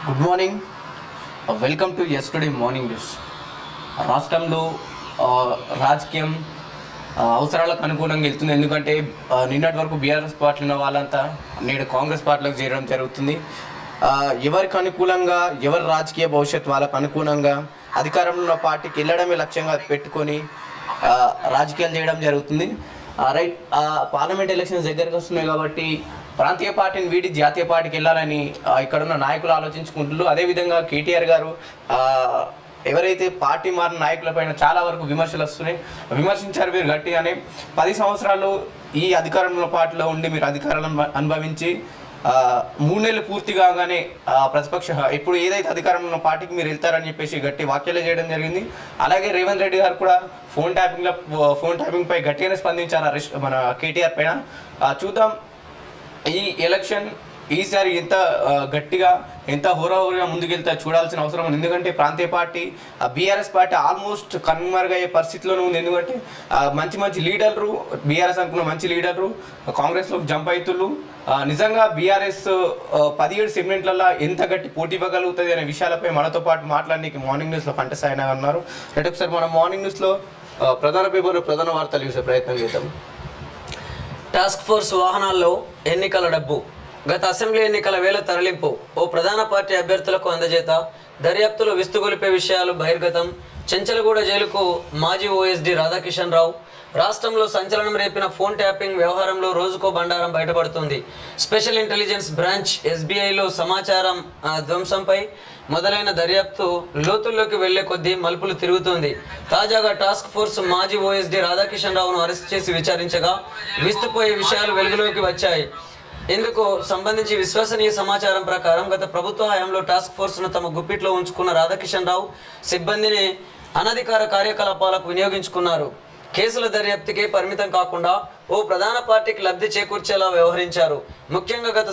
Good morning, welcome to ఎస్టుడే morning news. రాష్ట్రంలో రాజకీయం అవసరాలకు అనుగుణంగా వెళ్తుంది. ఎందుకంటే నిన్నటి వరకు బీఆర్ఎస్ పార్టీలో ఉన్న వాళ్ళంతా నేడు కాంగ్రెస్ పార్టీలోకి చేరడం జరుగుతుంది. ఎవరికి అనుకూలంగా, ఎవరి రాజకీయ భవిష్యత్తు వాళ్ళకు అనుగుణంగా అధికారంలో ఉన్న పార్టీకి వెళ్ళడమే లక్ష్యంగా పెట్టుకొని రాజకీయాలు చేయడం జరుగుతుంది. రైట్, పార్లమెంట్ ఎలక్షన్స్ దగ్గరికి వస్తున్నాయి కాబట్టి ప్రాంతీయ పార్టీని వీడి జాతీయ పార్టీకి వెళ్ళాలని ఇక్కడున్న నాయకులు ఆలోచించుకుంటున్నారు. అదేవిధంగా కేటీఆర్ గారు ఎవరైతే పార్టీ మారిన నాయకులపైన చాలా వరకు విమర్శలు వస్తున్నాయి, విమర్శించారు మీరు గట్టిగానే. 10 సంవత్సరాలు ఈ అధికారంలో పార్టీలో ఉండి మీరు అధికారాలను అనుభవించి 3 నెలలు పూర్తి కాగానే ప్రతిపక్ష ఇప్పుడు ఏదైతే అధికారంలో ఉన్న పార్టీకి మీరు వెళ్తారని చెప్పేసి గట్టి వ్యాఖ్యలు చేయడం జరిగింది. అలాగే రేవంత్ రెడ్డి గారు కూడా ఫోన్ ట్యాపింగ్ పై గట్టిగానే స్పందించారు మన కేటీఆర్ పైన. చూద్దాం ఈ ఎలక్షన్ ఈసారి ఎంత గట్టిగా, ఎంత హోరాహోరీగా ముందుకెళ్తా చూడాల్సిన అవసరం ఉంది. ఎందుకంటే ప్రాంతీయ పార్టీ, బీఆర్ఎస్ పార్టీ ఆల్మోస్ట్ కన్వర్గయ్యే పరిస్థితిలోనే ఉంది. ఎందుకంటే మంచి లీడర్లు, బీఆర్ఎస్ అనుకున్న మంచి లీడర్లు కాంగ్రెస్లోకి జంప్ అవుతున్నారు. నిజంగా బీఆర్ఎస్ 17 సెగ్మెంట్లలో ఎంత గట్టి పోటీ ఇవ్వగలుగుతుంది అనే విషయాలపై మనతో పాటు మాట్లాడడానికి మార్నింగ్ న్యూస్లో పంటసాయన అన్నారు. అంటే ఒకసారి మనం మార్నింగ్ న్యూస్లో ప్రధాన పేపర్లో ప్రధాన వార్తలు చూసే ప్రయత్నం చేద్దాం. టాస్క్ ఫోర్స్ వాహనాల్లో ఎన్నికల డబ్బు, గత అసెంబ్లీ ఎన్నికల వేళ తరలింపు, ఓ ప్రధాన పార్టీ అభ్యర్థులకు అందజేత, దర్యాప్తులో విస్తుగొలిపే విషయాలు బహిర్గతం, చెంచలగూడ జైలుకు మాజీ ఓఎస్డీ రాధాకిషన్ రావు, రాష్ట్రంలో సంచలనం రేపిన ఫోన్ ట్యాపింగ్ వ్యవహారంలో రోజుకో బండారం బయటపడుతుంది. స్పెషల్ ఇంటెలిజెన్స్ బ్రాంచ్ ఎస్బీఐలో సమాచారం ధ్వంసంపై మొదలైన దర్యాప్తు లోతుల్లోకి వెళ్లే కొద్దీ మలుపులు తిరుగుతోంది. తాజాగా టాస్క్ ఫోర్స్ మాజీ ఓఎస్డీ రాధాకిషన్ రావును అరెస్ట్ చేసి విచారించగా విస్తుపోయే విషయాలు వెలుగులోకి వచ్చాయి. ఇందుకు సంబంధించి విశ్వసనీయ సమాచారం ప్రకారం గత ప్రభుత్వ హయాంలో టాస్క్ ఫోర్స్ను తమ గుప్పిట్లో ఉంచుకున్న రాధాకిషన్ రావు సిబ్బందిని అనధికార కార్యకలాపాలకు వినియోగించుకున్నారు. కేసుల దర్యాప్తుకే పరిమితం కాకుండా ఓ ప్రధాన పార్టీకి లబ్ధి చేకూర్చేలా వ్యవహరించారు. ముఖ్యంగా గత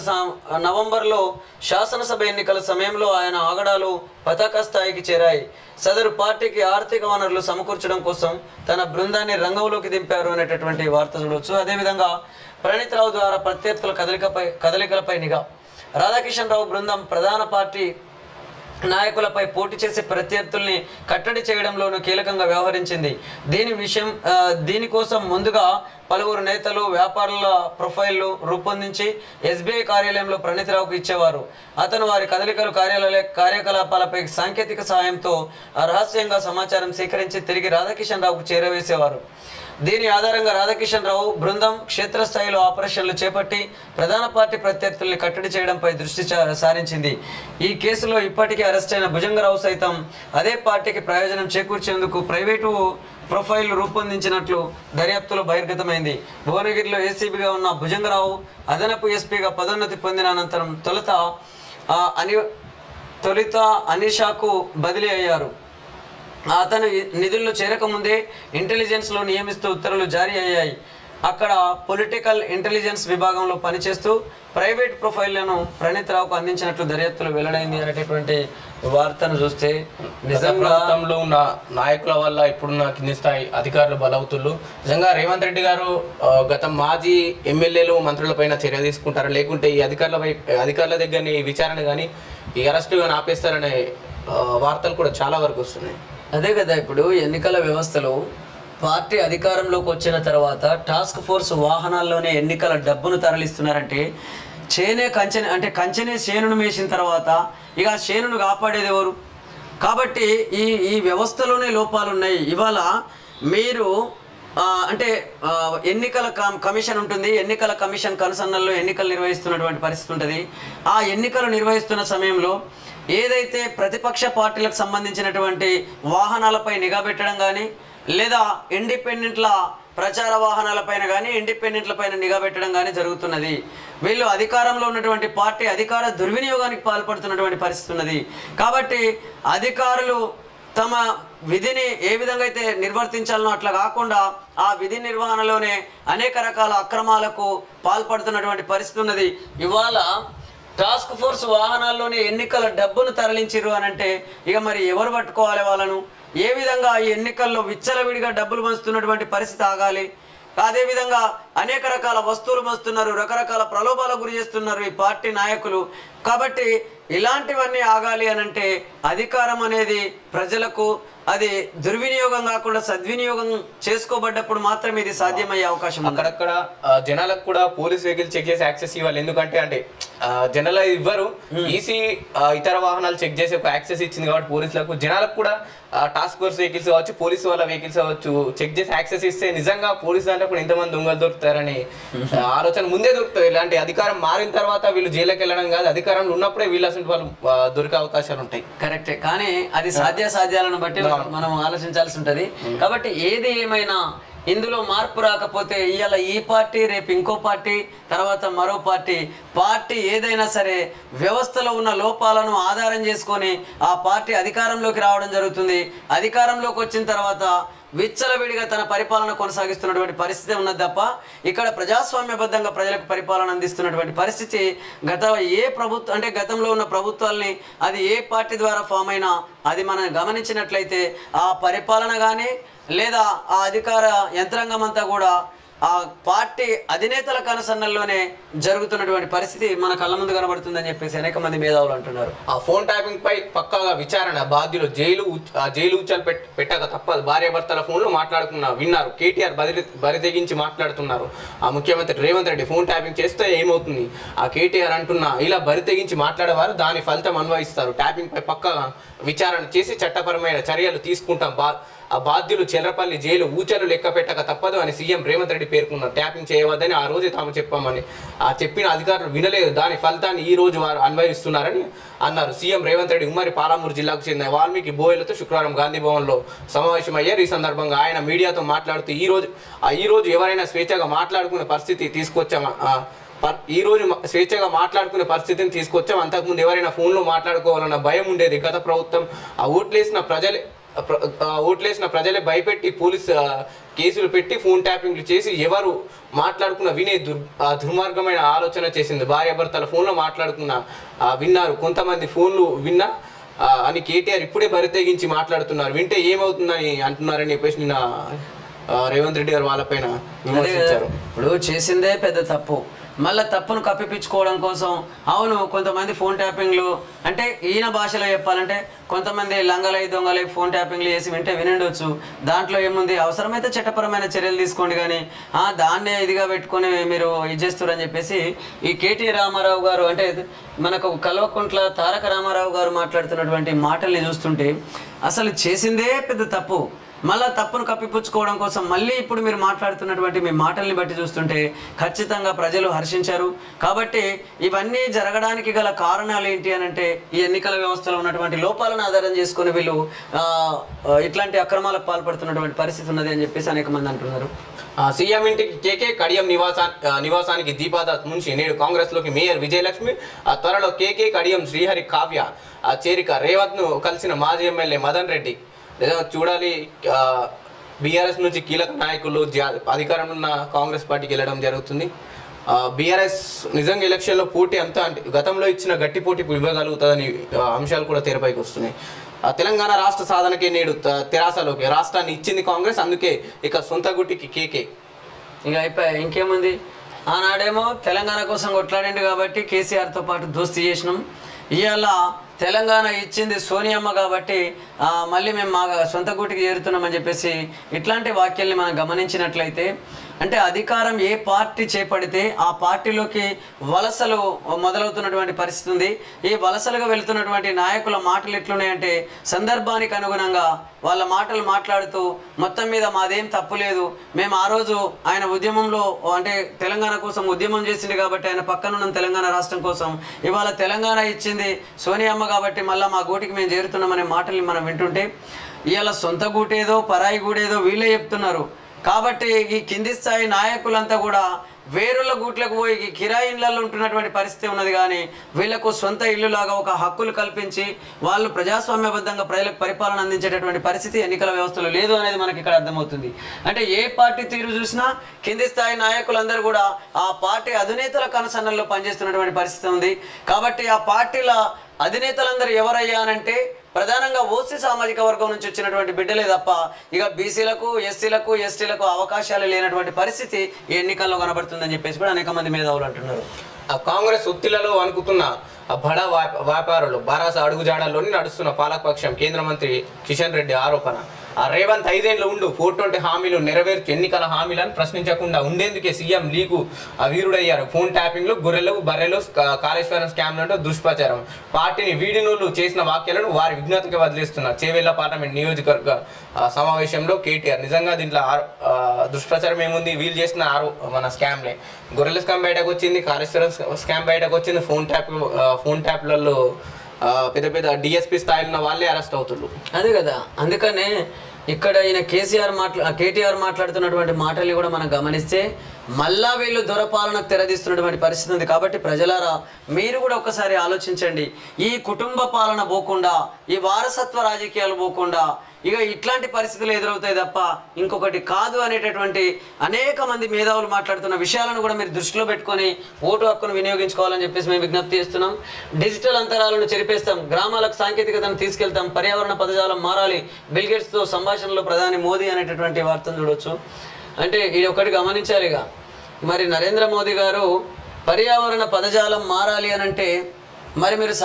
నవంబర్లో శాసనసభ ఎన్నికల సమయంలో ఆయన ఆగడాలు పతాక స్థాయికి చేరాయి. సదరు పార్టీకి ఆర్థిక వనరులు సమకూర్చడం కోసం తన బృందాన్ని రంగంలోకి దింపారు అనేటటువంటి వార్త చూడవచ్చు. అదేవిధంగా ప్రణీత్ రావు ద్వారా ప్రత్యర్థుల కదలికలపై నిఘా, రాధాకిషన్ రావు బృందం ప్రధాన పార్టీ నాయకులపై పోటీ చేసే ప్రత్యర్థుల్ని కట్టడి చేయడంలోనూ కీలకంగా వ్యవహరించింది. దీనికోసం ముందుగా పలువురు నేతలు, వ్యాపారుల ప్రొఫైళ్లు రూపొందించి ఎస్బీఐ కార్యాలయంలో ప్రణీత్ రావుకు ఇచ్చేవారు. అతను వారి కార్యకలాపాలపై సాంకేతిక సహాయంతో రహస్యంగా సమాచారం సేకరించి తిరిగి రాధాకిషన్ రావుకు చేరవేసేవారు. దీని ఆధారంగా రాధాకిషన్ రావు బృందం క్షేత్రస్థాయిలో ఆపరేషన్లు చేపట్టి ప్రధాన పార్టీ ప్రత్యర్థుల్ని కట్టడి చేయడంపై దృష్టి సారించింది. ఈ కేసులో ఇప్పటికే అరెస్ట్ అయిన భుజంగరావు సైతం అదే పార్టీకి ప్రయోజనం చేకూర్చేందుకు ప్రైవేటు ప్రొఫైల్ రూపొందించినట్లు దర్యాప్తులో బహిర్గతమైంది. భువనగిరిలో ఏసీబీగా ఉన్న భుజంగరావు అదనపు ఎస్పీగా పదోన్నతి పొందిన అనంతరం తొలుత అనిషాకు బదిలీ అయ్యారు. అతను నిధుల్లో చేరకముందే ఇంటెలిజెన్స్లో నియమిస్తూ ఉత్తర్వులు జారీ అయ్యాయి. అక్కడ పొలిటికల్ ఇంటెలిజెన్స్ విభాగంలో పనిచేస్తూ ప్రైవేట్ ప్రొఫైళ్లను ప్రణీత్ రావుకు అందించినట్లు దర్యాప్తులు వెల్లడైంది అనేటటువంటి వార్తను చూస్తే నిజంగా ఉన్న నాయకుల వల్ల ఇప్పుడున్న కింది స్థాయి అధికారులు బలవుతున్నారు. నిజంగా రేవంత్ రెడ్డి గారు గత మాజీ ఎమ్మెల్యేలు, మంత్రులపైన చర్య తీసుకుంటారు, లేకుంటే ఈ అధికారుల దగ్గరని విచారణ కానీ ఈ అరెస్టు కానీ ఆపేస్తారనే వార్తలు కూడా చాలా వరకు వస్తున్నాయి. అదే కదా, ఇప్పుడు ఎన్నికల వ్యవస్థలో పార్టీ అధికారంలోకి వచ్చిన తర్వాత టాస్క్ ఫోర్స్ వాహనాల్లోనే ఎన్నికల డబ్బును తరలిస్తున్నారంటే కంచెనే చేనును మేసిన తర్వాత ఇక చేనును కాపాడేది ఎవరు? కాబట్టి ఈ వ్యవస్థలోనే లోపాలు ఉన్నాయి. ఇవాళ మీరు ఎన్నికల కమిషన్ ఉంటుంది, ఎన్నికల కమిషన్ కనుసన్నల్లో ఎన్నికలు నిర్వహిస్తున్నటువంటి పరిస్థితి ఉంటుంది. ఆ ఎన్నికలు నిర్వహిస్తున్న సమయంలో ఏదైతే ప్రతిపక్ష పార్టీలకు సంబంధించినటువంటి వాహనాలపై నిఘా పెట్టడం కానీ, లేదా ఇండిపెండెంట్ల ప్రచార వాహనాలపైన కానీ ఇండిపెండెంట్ల పైన నిఘా పెట్టడం కానీ జరుగుతున్నది. వీళ్ళు అధికారంలో ఉన్నటువంటి పార్టీ అధికార దుర్వినియోగానికి పాల్పడుతున్నటువంటి పరిస్థితి ఉన్నది. కాబట్టి అధికారులు తమ విధిని ఏ విధంగా అయితే నిర్వర్తించాలనో అట్లా కాకుండా ఆ విధి నిర్వహణలోనే అనేక రకాల అక్రమాలకు పాల్పడుతున్నటువంటి పరిస్థితి ఉన్నది. ఇవాళ టాస్క్ ఫోర్స్ వాహనాల్లోనే ఎన్నికల డబ్బును తరలించిరు అని అంటే ఇక మరి ఎవరు పట్టుకోవాలి వాళ్ళను? ఏ విధంగా ఈ ఎన్నికల్లో విచ్చలవిడిగా డబ్బులు పంచుతున్నటువంటి పరిస్థితి ఆగాలి? అదేవిధంగా అనేక రకాల వస్తువులు మస్తున్నారు, రకరకాల ప్రలోభాలకు గురి చేస్తున్నారు ఈ పార్టీ నాయకులు. కాబట్టి ఇలాంటివన్నీ ఆగాలి అనంటే అధికారం అనేది ప్రజలకు అది దుర్వినియోగం కాకుండా సద్వినియోగం చేసుకోబడ్డప్పుడు మాత్రమే ఇది సాధ్యమయ్యే అవకాశం ఉంది. అక్కడక్కడ జనాలకు కూడా పోలీస్ వెహికల్ చెక్ చేసి యాక్సెస్ ఇవ్వాలి. ఎందుకంటే అంటే జనాలు ఇవ్వరు, ఈసీ ఇతర వాహనాలు చెక్ చేసే ఒక యాక్సెస్ ఇచ్చింది కాబట్టి పోలీసులకు, జనాలకు కూడా టాస్క్ ఫోర్స్ వెహికల్స్ కావచ్చు, పోలీసు వాళ్ళ వెహికల్స్ కావచ్చు చెక్ చేసి యాక్సెస్ ఇస్తే నిజంగా పోలీసు దాంట్లో కూడా ఎంతమంది దొంగలు దొరుకుతారని ఆలోచన ముందే దొరుకుతుంది. ఇలాంటి అధికారం మారిన తర్వాత వీళ్ళు జైలుకి వెళ్ళడం కాదు, అధికారంలో ఉన్నప్పుడే వీళ్ళు అసలు వాళ్ళు దొరికే అవకాశాలు ఉంటాయి. కరెక్టే, కానీ అది సాధ్యాసాధ్యాలను బట్టి మనం ఆలోచించాల్సి ఉంటది. కాబట్టి ఏది ఏమైనా ఇందులో మార్పు రాకపోతే ఇవాళ ఈ పార్టీ, రేపు ఇంకో పార్టీ, తర్వాత మరో పార్టీ ఏదైనా సరే వ్యవస్థలో ఉన్న లోపాలను ఆధారం చేసుకొని ఆ పార్టీ అధికారంలోకి రావడం జరుగుతుంది. అధికారంలోకి వచ్చిన తర్వాత విచ్చలవిడిగా తన పరిపాలన కొనసాగిస్తున్నటువంటి పరిస్థితి ఉన్నది తప్ప ఇక్కడ ప్రజాస్వామ్యబద్ధంగా ప్రజలకు పరిపాలన అందిస్తున్నటువంటి పరిస్థితి గతంలో ఉన్న ప్రభుత్వాల్ని అది ఏ పార్టీ ద్వారా ఫామ్ అయినా అది మనం గమనించినట్లయితే ఆ పరిపాలన కానీ లేదా ఆ అధికార యంత్రాంగం అంతా కూడా ఆ పార్టీ అధినేతల కనుసన్నల్లోనే జరుగుతున్నటువంటి పరిస్థితి మన కళ్ళ ముందు కనబడుతుందని చెప్పేసి అనేక మంది మేధావులు అంటున్నారు. ఆ ఫోన్ ట్యాపింగ్ పై పక్కాగా విచారణ, బాధ్యులు జైలు ఉచ్చాలు పెట్టక తప్పదు. భార్యాభర్తల ఫోన్లు విన్నారు. కేటీఆర్ బరి తెగించి మాట్లాడుతున్నారు. ఆ ముఖ్యమంత్రి రేవంత్ రెడ్డి ఫోన్ ట్యాపింగ్ చేస్తే ఏమవుతుంది, ఆ కేటీఆర్ అంటున్నా ఇలా బరి తెగించి మాట్లాడేవారు దాని ఫలితం అన్వయిస్తారు. ట్యాపింగ్ పై పక్కాగా విచారణ చేసి చట్టపరమైన చర్యలు తీసుకుంటాం. ఆ బాధ్యులు చెర్రపల్లి జైలు ఊచలు లెక్క పెట్టక తప్పదు అని సీఎం రేవంత్ రెడ్డి పేర్కొన్నారు. ట్యాపింగ్ చేయవద్దని ఆ రోజే తాము చెప్పామని చెప్పిన అధికారులు వినలేదు, దాని ఫలితాన్ని ఈ రోజు వారు అన్వయిస్తున్నారని అన్నారు. సీఎం రేవంత్ రెడ్డి ఉమ్మడి పాలమూరు జిల్లాకు చెందిన వాల్మీకి బోయలతో శుక్రవారం గాంధీ భవన్లో సమావేశమయ్యారు. ఈ సందర్భంగా ఆయన మీడియాతో మాట్లాడుతూ ఈ రోజు ఎవరైనా స్వేచ్ఛగా మాట్లాడుకునే పరిస్థితి మాట్లాడుకునే పరిస్థితిని తీసుకొచ్చాం. అంతకుముందు ఎవరైనా ఫోన్లో మాట్లాడుకోవాలన్న భయం ఉండేది. గత ప్రభుత్వం ఓట్లేసిన ప్రజలే భయపెట్టి పోలీస్ కేసులు పెట్టి ఫోన్ ట్యాపింగ్లు చేసి ఎవరు మాట్లాడుకున్న వినే దుర్మార్గమైన ఆలోచన చేసింది. భార్యాభర్తల ఫోన్లో విన్నారు, కొంతమంది ఫోన్లు విన్నా అని కేటీఆర్ ఇప్పుడే బరితెగించి మాట్లాడుతున్నారు. వింటే ఏమవుతుందని అంటున్నారని చెప్పేసి నిన్న రేవంత్ రెడ్డి గారు వాళ్ళపైన విమర్శించారు. ఇప్పుడు చేసిందే పెద్ద తప్పు, మళ్ళీ తప్పును కప్పిపించుకోవడం కోసం అవును కొంతమంది ఫోన్ ట్యాపింగ్లు అంటే ఈయన భాషలో చెప్పాలంటే కొంతమంది లంగలై దొంగలై ఫోన్ ట్యాపింగ్లు చేసి వినండొచ్చు. దాంట్లో ఏముంది, అవసరమైతే చట్టపరమైన చర్యలు తీసుకోండి, కానీ దాన్నే ఇదిగా పెట్టుకొని మీరు ఇది చేస్తారని చెప్పేసి ఈ కేటీ రామారావు గారు అంటే మనకు కల్వకుంట్ల తారక రామారావు గారు మాట్లాడుతున్నటువంటి మాటల్ని చూస్తుంటే అసలు చేసిందే పెద్ద తప్పు, మళ్ళీ తప్పును కప్పిపుచ్చుకోవడం కోసం మళ్ళీ ఇప్పుడు మీరు మాట్లాడుతున్నటువంటి మీ మాటల్ని బట్టి చూస్తుంటే ఖచ్చితంగా ప్రజలు హర్షించారు. కాబట్టి ఇవన్నీ జరగడానికి గల కారణాలు ఏంటి అని అంటే ఈ ఎన్నికల వ్యవస్థలో ఉన్నటువంటి లోపాలను ఆధారం చేసుకుని వీళ్ళు ఇట్లాంటి అక్రమాలకు పాల్పడుతున్నటువంటి పరిస్థితి ఉన్నది అని చెప్పేసి అనేక మంది అంటున్నారు. సీఎం ఇంటికి కేకే కడియం నివాసానికి దీపాదాస్ మున్షి నేడు కాంగ్రెస్లోకి మేయర్ విజయలక్ష్మి, త్వరలో కేకే కడియం శ్రీహరి కావ్య చేరిక, రేవంత్ను కలిసిన మాజీ ఎమ్మెల్యే మదన్ రెడ్డి. చూడాలి, బీఆర్ఎస్ నుంచి కీలక నాయకులు అధికారంలో ఉన్న కాంగ్రెస్ పార్టీకి వెళ్ళడం జరుగుతుంది. బీఆర్ఎస్ నిజంగా ఎలక్షన్లో పోటీ అంతా అంటే గతంలో ఇచ్చిన గట్టి పోటీ ఇవ్వగలుగుతుందని అంశాలు కూడా తెరపైకి వస్తున్నాయి. తెలంగాణ రాష్ట్ర సాధనకే నేడు తెరాసలోకి రాష్ట్రాన్ని ఇచ్చింది కాంగ్రెస్, అందుకే ఇక సొంత గుట్టికి కేకే. ఇక అయిపోయి ఇంకేముంది, ఆనాడేమో తెలంగాణ కోసం కొట్లాడిండు కాబట్టి కేసీఆర్తో పాటు దోస్తీ చేసినాం. ఇవాళ తెలంగాణ ఇచ్చింది సోనియమ్మ కాబట్టి మళ్ళీ మేము మా సొంత గూటికి చేరుతున్నామని చెప్పేసి ఇట్లాంటి వాక్యాల్ని మనం గమనించినట్లయితే అంటే అధికారం ఏ పార్టీ చేపడితే ఆ పార్టీలోకి వలసలు మొదలవుతున్నటువంటి పరిస్థితి ఉంది. ఈ వలసలుగా వెళుతున్నటువంటి నాయకుల మాటలు ఎట్లున్నాయంటే సందర్భానికి అనుగుణంగా వాళ్ళ మాటలు మాట్లాడుతూ మొత్తం మీద మాదేం తప్పు లేదు, మేము ఆ రోజు ఆయన ఉద్యమంలో అంటే తెలంగాణ కోసం ఉద్యమం చేసింది కాబట్టి ఆయన పక్కనున్న తెలంగాణ రాష్ట్రం కోసం ఇవాళ తెలంగాణ ఇచ్చింది సోనియమ్మ కాబట్టి మళ్ళీ మా గూటికి మేము చేరుతున్నామనే మాటల్ని మనం వింటుంటే ఇవాళ సొంత గూటేదో పరాయి గూడేదో వీళ్ళే చెప్తున్నారు. కాబట్టి ఈ కింది స్థాయి నాయకులంతా కూడా వేరుల గూట్లకు పోయి ఈ కిరాయి ఇళ్లలో ఉంటున్నటువంటి పరిస్థితి ఉన్నది, కానీ వీళ్లకు సొంత ఇల్లులాగా ఒక హక్కులు కల్పించి వాళ్ళు ప్రజాస్వామ్యబద్ధంగా ప్రజలకు పరిపాలన అందించేటటువంటి పరిస్థితి ఎన్నికల వ్యవస్థలో లేదు అనేది మనకి ఇక్కడ అర్థమవుతుంది. అంటే ఏ పార్టీ తీరు చూసినా కింది స్థాయి నాయకులందరూ కూడా ఆ పార్టీ అధినేతల కనుసన్నల్లో పనిచేస్తున్నటువంటి పరిస్థితి ఉంది. కాబట్టి ఆ పార్టీల అధినేతలందరూ ఎవరయ్యానంటే ప్రధానంగా ఓసీ సామాజిక వర్గం నుంచి వచ్చినటువంటి బిడ్డలే తప్ప ఇక బీసీలకు ఎస్సీలకు ఎస్టీలకు అవకాశాలు లేనటువంటి పరిస్థితి ఈ ఎన్నికల్లో కనబడుతుందని చెప్పేసి కూడా అనేక మంది మేధావులు అంటున్నారు. ఆ కాంగ్రెస్ ఒత్తిళ్లలో అనుకుతున్న ఆ బడా వ్యాపారులు బారాస అడుగుజాడల్లోని నడుస్తున్న పాలకపక్షం కేంద్ర మంత్రి కిషన్ రెడ్డి ఆరోపణ. ఆ రేవంత్ 5 ఏళ్ళు ఉండు 420 హామీలు నెరవేర్చి ఎన్నికల హామీలను ప్రశ్నించకుండా ఉండేందుకే సీఎం లీకు వీరుడయ్యారు. ఫోన్ ట్యాపింగ్లు, గొర్రెలు బర్రెలు, కాళేశ్వరం స్కామ్లంటూ దుష్ప్రచారం. పార్టీని వీడినోళ్లు చేసిన వ్యాఖ్యలను వారి విజ్ఞతకి వదిలేస్తున్నారు. చేవెళ్ల పార్లమెంట్ నియోజకవర్గ సమావేశంలో కేటీఆర్ నిజంగా దీంట్లో దుష్ప్రచారం ఏముంది, వీళ్ళు చేసిన మన స్కామ్లే. గొర్రెల స్కామ్ బయటకు వచ్చింది, కాళేశ్వరం స్కామ్ బయటకు వచ్చింది, ఫోన్ ట్యాప్లలో పెద్ద పెద్ద డిఎస్పీ స్థాయిలో ఉన్న వాళ్ళే అరెస్ట్ అవుతున్నారు. అదే కదా, అందుకనే ఇక్కడ ఈయన కేటీఆర్ మాట్లాడుతున్నటువంటి మాటల్ని కూడా మనం గమనిస్తే మళ్ళా వీళ్ళు దొరపాలనకు తెరదీస్తున్నటువంటి పరిస్థితి ఉంది. కాబట్టి ప్రజలారా మీరు కూడా ఒకసారి ఆలోచించండి. ఈ కుటుంబ పాలన పోకుండా, ఈ వారసత్వ రాజకీయాలు పోకుండా ఇక ఇట్లాంటి పరిస్థితులు ఎదురవుతాయి తప్ప ఇంకొకటి కాదు అనేటటువంటి అనేక మంది మేధావులు మాట్లాడుతున్న విషయాలను కూడా మీరు దృష్టిలో పెట్టుకొని ఓటు హక్కును వినియోగించుకోవాలని చెప్పేసి మేము విజ్ఞప్తి చేస్తున్నాం. డిజిటల్ అంతరాలను చెరిపేస్తాం, గ్రామాలకు సాంకేతికతను తీసుకెళ్తాం, పర్యావరణ పదజాలం మారాలి, బిల్ గేట్స్తో సంభాషణలో ప్రధాని మోదీ అనేటటువంటి వార్తను చూడొచ్చు. అంటే ఇది ఒకటి గమనించాలిగా, మరి నరేంద్ర మోదీ గారు పర్యావరణ పదజాలం మారాలి అని అంటే మరి మీరు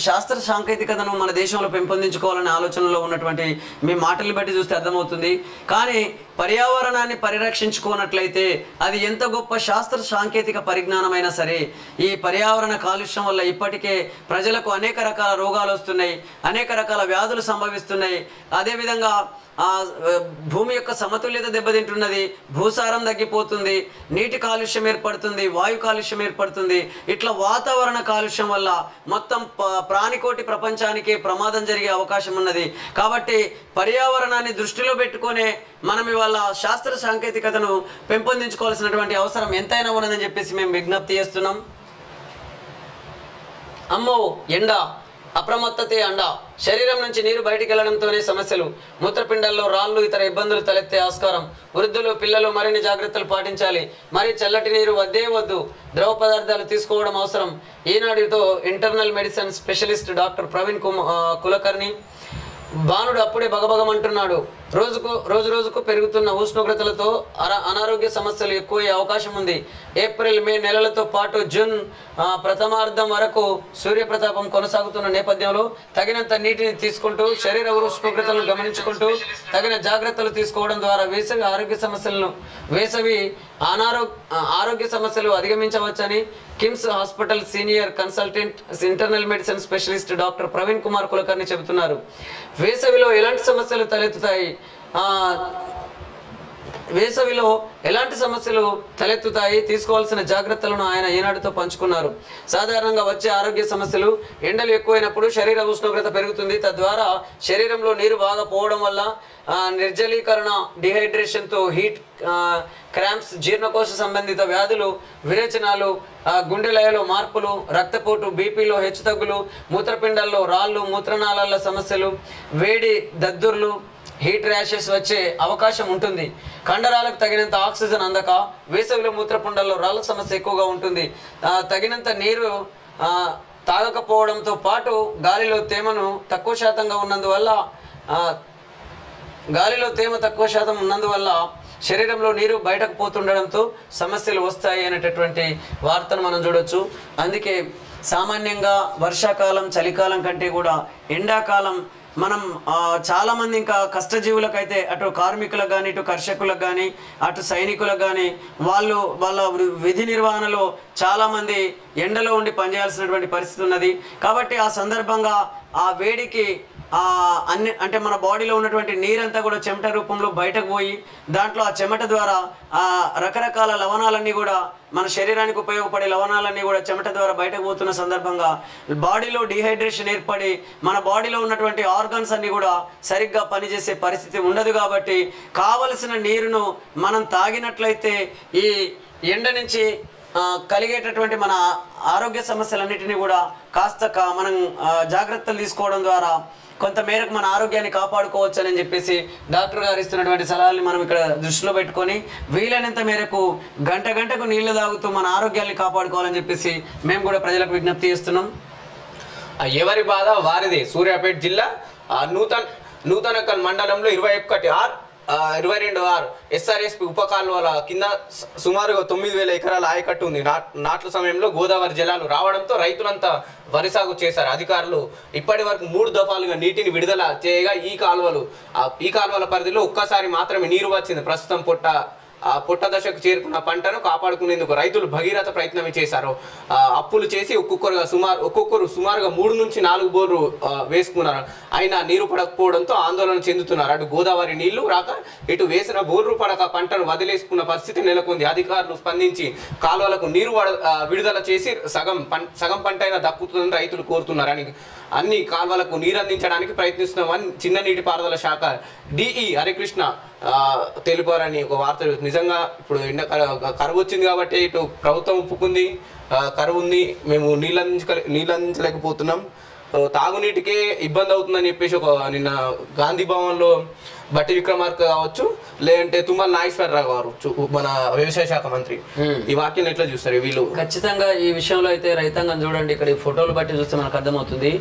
శాస్త్ర సాంకేతికతను మన దేశంలో పెంపొందించుకోవాలనే ఆలోచనలో ఉన్నటువంటి మీ మాటల్ని బట్టి చూస్తే అర్థమవుతుంది. కానీ పర్యావరణాన్ని పరిరక్షించుకోనట్లయితే అది ఎంత గొప్ప శాస్త్ర సాంకేతిక పరిజ్ఞానమైనా సరే ఈ పర్యావరణ కాలుష్యం వల్ల ఇప్పటికే ప్రజలకు అనేక రకాల రోగాలు వస్తున్నాయి, అనేక రకాల వ్యాధులు సంభవిస్తున్నాయి. అదేవిధంగా భూమి యొక్క సమతుల్యత దెబ్బతింటున్నది, భూసారం తగ్గిపోతుంది, నీటి కాలుష్యం ఏర్పడుతుంది, వాయు కాలుష్యం ఏర్పడుతుంది. ఇట్లా వాతావరణ కాలుష్యం వల్ల మొత్తం ప్రాణికోటి ప్రపంచానికి ప్రమాదం జరిగే అవకాశం ఉన్నది. కాబట్టి పర్యావరణాన్ని దృష్టిలో పెట్టుకునే మనం ఇవాళ శాస్త్ర సాంకేతికతను పెంపొందించుకోవాల్సినటువంటి అవసరం ఎంతైనా ఉన్నదని చెప్పేసి మేము విజ్ఞప్తి చేస్తున్నాం. అమ్మో ఎండ, అప్రమత్తతే అండ, శరీరం నుంచి నీరు బయటికి వెళ్లడంతోనే సమస్యలు, మూత్రపిండాల్లో రాళ్ళు, ఇతర ఇబ్బందులు తలెత్తే ఆస్కారం. వృద్ధులు, పిల్లలు మరిన్ని జాగ్రత్తలు పాటించాలి. మరి చల్లటి నీరు వద్దే వద్దు, ద్రవ పదార్థాలు తీసుకోవడం అవసరం. ఈనాడుతో internal medicine specialist doctor Praveen Kulkarni. బాణుడు అప్పుడే బగబగమంటున్నాడు. రోజు రోజుకు పెరుగుతున్న ఉష్ణోగ్రతలతో అనారోగ్య సమస్యలు ఎక్కువయ్యే అవకాశం ఉంది. ఏప్రిల్, మే నెలలతో పాటు జూన్ ప్రథమార్థం వరకు సూర్యప్రతాపం కొనసాగుతున్న నేపథ్యంలో తగినంత నీటిని తీసుకుంటూ, శరీర ఉష్ణోగ్రతలను గమనించుకుంటూ తగిన జాగ్రత్తలు తీసుకోవడం ద్వారా వేసవి ఆరోగ్య సమస్యలు అధిగమించవచ్చని KIMS hospital senior consultant internal medicine specialist doctor Praveen Kumar Kulkarni చెబుతున్నారు. వేసవిలో ఎలాంటి సమస్యలు తలెత్తుతాయి, తీసుకోవాల్సిన జాగ్రత్తలను ఆయన ఈనాడుతో పంచుకున్నారు. సాధారణంగా వచ్చే ఆరోగ్య సమస్యలు, ఎండలు ఎక్కువైనప్పుడు శరీర ఉష్ణోగ్రత పెరుగుతుంది. తద్వారా శరీరంలో నీరు బాగా పోవడం వల్ల నిర్జలీకరణ, డిహైడ్రేషన్తో హీట్ క్రాంప్స్, జీర్ణకోశ సంబంధిత వ్యాధులు, విరేచనాలు, గుండె లయలో మార్పులు, రక్తపోటు, బీపీలో హెచ్చుతగ్గులు, మూత్రపిండాల్లో రాళ్ళు, మూత్రనాళాల సమస్యలు, వేడి దద్దుర్లు, హీట్ ర్యాషెస్ వచ్చే అవకాశం ఉంటుంది. కండరాలకు తగినంత ఆక్సిజన్ అందక వేసవిలో మూత్రపిండాల్లో రాళ్ళ సమస్య ఎక్కువగా ఉంటుంది. తగినంత నీరు తాగకపోవడంతో పాటు గాలిలో తేమ తక్కువ శాతం ఉన్నందువల్ల శరీరంలో నీరు బయటకు పోతుండడంతో సమస్యలు వస్తాయి అనేటటువంటి వార్తను మనం చూడొచ్చు. అందుకే సామాన్యంగా వర్షాకాలం, చలికాలం కంటే కూడా ఎండాకాలం మనం చాలామంది ఇంకా కష్టజీవులకైతే అటు కార్మికులకు కానీ, ఇటు కర్షకులకు కానీ, అటు సైనికులకు కానీ వాళ్ళ విధి నిర్వహణలో చాలామంది ఎండలో ఉండి పనిచేయాల్సినటువంటి పరిస్థితి ఉన్నది. కాబట్టి ఆ సందర్భంగా ఆ వేడికి అంటే మన బాడీలో ఉన్నటువంటి నీరంతా కూడా చెమట రూపంలో బయటకు పోయి దాంట్లో ఆ చెమట ద్వారా రకరకాల లవణాలన్నీ కూడా, మన శరీరానికి ఉపయోగపడే లవణాలన్నీ కూడా చెమట ద్వారా బయటకు పోతున్న సందర్భంగా బాడీలో డిహైడ్రేషన్ ఏర్పడి మన బాడీలో ఉన్నటువంటి ఆర్గన్స్ అన్నీ కూడా సరిగ్గా పనిచేసే పరిస్థితి ఉండదు. కాబట్టి కావలసిన నీరును మనం తాగినట్లయితే ఈ ఎండ నుంచి కలిగేటటువంటి మన ఆరోగ్య సమస్యలన్నిటినీ కూడా కాస్త మనం జాగ్రత్తలు తీసుకోవడం ద్వారా కొంత మేరకు మన ఆరోగ్యాన్ని కాపాడుకోవచ్చు అని చెప్పేసి డాక్టర్ గారు ఇస్తున్నటువంటి సలహాలని మనం ఇక్కడ దృష్టిలో పెట్టుకొని వీలైనంత మేరకు గంటకు నీళ్లు తాగుతూ మన ఆరోగ్యాన్ని కాపాడుకోవాలని చెప్పేసి మేము కూడా ప్రజలకు విజ్ఞప్తి చేస్తున్నాం. ఎవరి బాధ వారిదే. సూర్యాపేట జిల్లా నూతనకల్ మండలంలో 21R 22R SRSP ఉప కాలువల కింద సుమారుగా 9,000 ఎకరాల ఆయకట్టు ఉంది. నాట్ల సమయంలో గోదావరి జలాలు రావడంతో రైతులంతా వరి సాగు చేశారు. అధికారులు ఇప్పటి వరకు 3 దఫాలుగా నీటిని విడుదల చేయగా ఈ కాలువల పరిధిలో ఒక్కసారి మాత్రమే నీరు వచ్చింది. ప్రస్తుతం పొట్ట దశకు చేరుకున్న పంటను కాపాడుకునేందుకు రైతులు భగీరథ ప్రయత్నం చేశారు. అప్పులు చేసి ఒక్కొక్కరు సుమారుగా 3 నుంచి 4 బోర్లు వేసుకున్నారు. అయినా నీరు పడకపోవడంతో ఆందోళన చెందుతున్నారు. అటు గోదావరి నీళ్లు రాక ఇటు వేసిన బోర్లు పడక పంటను వదిలేసుకున్న పరిస్థితి నెలకొంది. అధికారులు స్పందించి కాలువలకు నీరు విడుదల చేసి సగం పంట అయినా దక్కుతుందని రైతులు కోరుతున్నారని అన్ని కాలువలకు నీరు అందించడానికి ప్రయత్నిస్తున్నామని చిన్న నీటిపారుదల శాఖ డిఈ హరికృష్ణ తెలిపారని ఒక వార్త. నిజంగా ఇప్పుడు కరువు వచ్చింది కాబట్టి ఇటు ప్రభుత్వం ఒప్పుకుంది, కరువు ఉంది, మేము నీళ్ళు అందించలేకపోతున్నాం, తాగునీటికే ఇబ్బంది అవుతుందని చెప్పేసి నిన్న గాంధీ భవన్లో బట్టి విక్రమార్క కావచ్చు, లేదంటే తుమ్మల నాగేశ్వరరావు కావచ్చు, మన వ్యవసాయ శాఖ మంత్రి, ఈ వాక్యం ఎట్లా చూస్తారు వీళ్ళు? ఖచ్చితంగా ఈ విషయంలో అయితే రైతాంగం చూడండి, ఇక్కడ ఈ ఫోటోలు బట్టి చూస్తే మనకు అర్థమవుతుంది.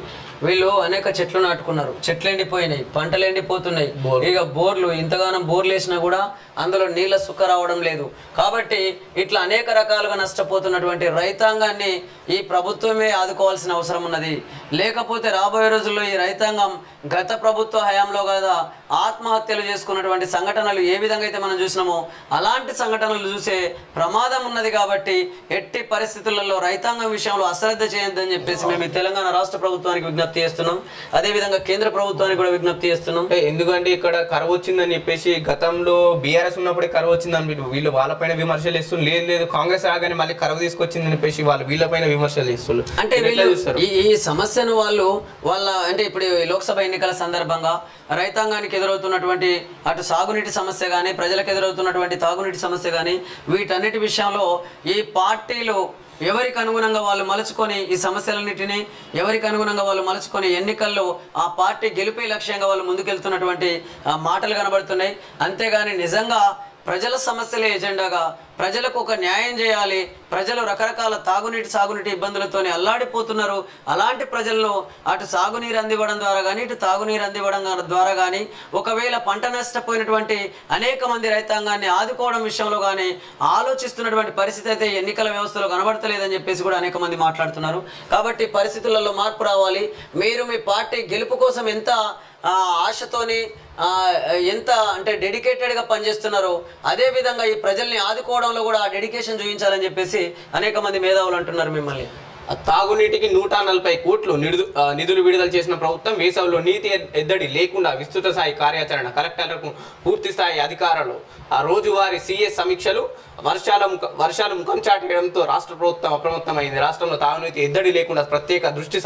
వీళ్ళు అనేక చెట్లు నాటుకున్నారు, చెట్లు ఎండిపోయినాయి, పంటలు ఎండిపోతున్నాయి. ఇక బోర్లు ఇంతగానం బోర్లు వేసినా కూడా అందులో నీళ్ళ సుక్క రావడం లేదు. కాబట్టి ఇట్లా అనేక రకాలుగా నష్టపోతున్నటువంటి రైతాంగాన్ని ఈ ప్రభుత్వమే ఆదుకోవాల్సిన అవసరం ఉన్నది. లేకపోతే రాబోయే రోజుల్లో ఈ రైతాంగం గత ప్రభుత్వ హయాంలో కదా ఆత్మహత్యలు చేసుకున్నటువంటి సంఘటనలు ఏ విధంగా అయితే మనం చూసినామో అలాంటి సంఘటనలు చూసే ప్రమాదం ఉన్నది. కాబట్టి ఎట్టి పరిస్థితులలో రైతాంగం విషయంలో అశ్రద్ధ చేయొద్దని చెప్పేసి మేము తెలంగాణ రాష్ట్ర ప్రభుత్వానికి విజ్ఞప్తి చేస్తున్నాం. అదేవిధంగా కేంద్ర ప్రభుత్వానికి కూడా విజ్ఞప్తి చేస్తున్నాం. ఎందుకంటే ఇక్కడ కరువు వచ్చిందని చెప్పేసి గతంలో బీఆర్ఎస్ ఉన్నప్పుడే కరువు వచ్చిందని వీళ్ళు వాళ్ళపైన విమర్శలు చేస్తున్నారు. లేదు కాంగ్రెస్ రాగానే మళ్ళీ కరువు తీసుకొచ్చిందని చెప్పేసి వాళ్ళు వీళ్ళపైన విమర్శలు చేస్తున్నారు. అంటే ఈ సమస్యను వాళ్ళ అంటే ఇప్పుడు లోక్సభ ఎన్నికల సందర్భంగా రైతాంగానికి ఎదురవుతున్నటువంటి అటు సాగునీటి సమస్య కానీ, ప్రజలకు ఎదురవుతున్నటువంటి తాగునీటి సమస్య కానీ, వీటన్నిటి విషయంలో ఈ పార్టీలు ఎవరికి అనుగుణంగా వాళ్ళు మలుచుకొని ఈ సమస్యలన్నిటినీ ఎవరికి అనుగుణంగా వాళ్ళు మలుచుకొని ఎన్నికల్లో ఆ పార్టీ గెలిపే లక్ష్యంగా వాళ్ళు ముందుకెళ్తున్నటువంటి మాటలు కనబడుతున్నాయి. అంతేగాని నిజంగా ప్రజల సమస్యలే ఎజెండాగా ప్రజలకు ఒక న్యాయం చేయాలి, ప్రజలు రకరకాల సాగునీటి ఇబ్బందులతోనే అల్లాడిపోతున్నారు. అలాంటి ప్రజలను అటు సాగునీరు అందివ్వడం ద్వారా కానీ, ఇటు తాగునీరు అందివ్వడం ద్వారా కానీ, ఒకవేళ పంట నష్టపోయినటువంటి అనేక మంది రైతాంగాన్ని ఆదుకోవడం విషయంలో కానీ ఆలోచిస్తున్నటువంటి పరిస్థితి అయితే ఎన్నికల వ్యవస్థలో కనబడతలేదని చెప్పేసి కూడా అనేక మంది మాట్లాడుతున్నారు. కాబట్టి పరిస్థితులలో మార్పు రావాలి. మీరు మీ పార్టీ గెలుపు కోసం ఎంత ఆశతోని ఎంత అంటే డెడికేటెడ్గా పనిచేస్తున్నారో అదేవిధంగా ఈ ప్రజల్ని ఆదుకోవడంలో కూడా ఆ డెడికేషన్ చూపించాలని చెప్పేసి అనేక మంది మేధావులు అంటున్నారు. మిమ్మల్ని తాగునీటికి 140 కోట్లు నిధులు విడుదల చేసిన ప్రభుత్వం వేసవిలో నీటి ఎద్దడి లేకుండా విస్తృత స్థాయి కార్యాచరణ, కలెక్టర్లకు పూర్తి స్థాయి అధికారాలు, ఆ రోజువారీ సిఎస్ సమీక్షలు, వర్షాలు ముఖం చాటేయడంతో రాష్ట్ర ప్రభుత్వం అప్రమత్తమైంది. రాష్ట్రంలో తాగునీటి ఎద్దడి లేకుండా ప్రత్యేక దృష్టి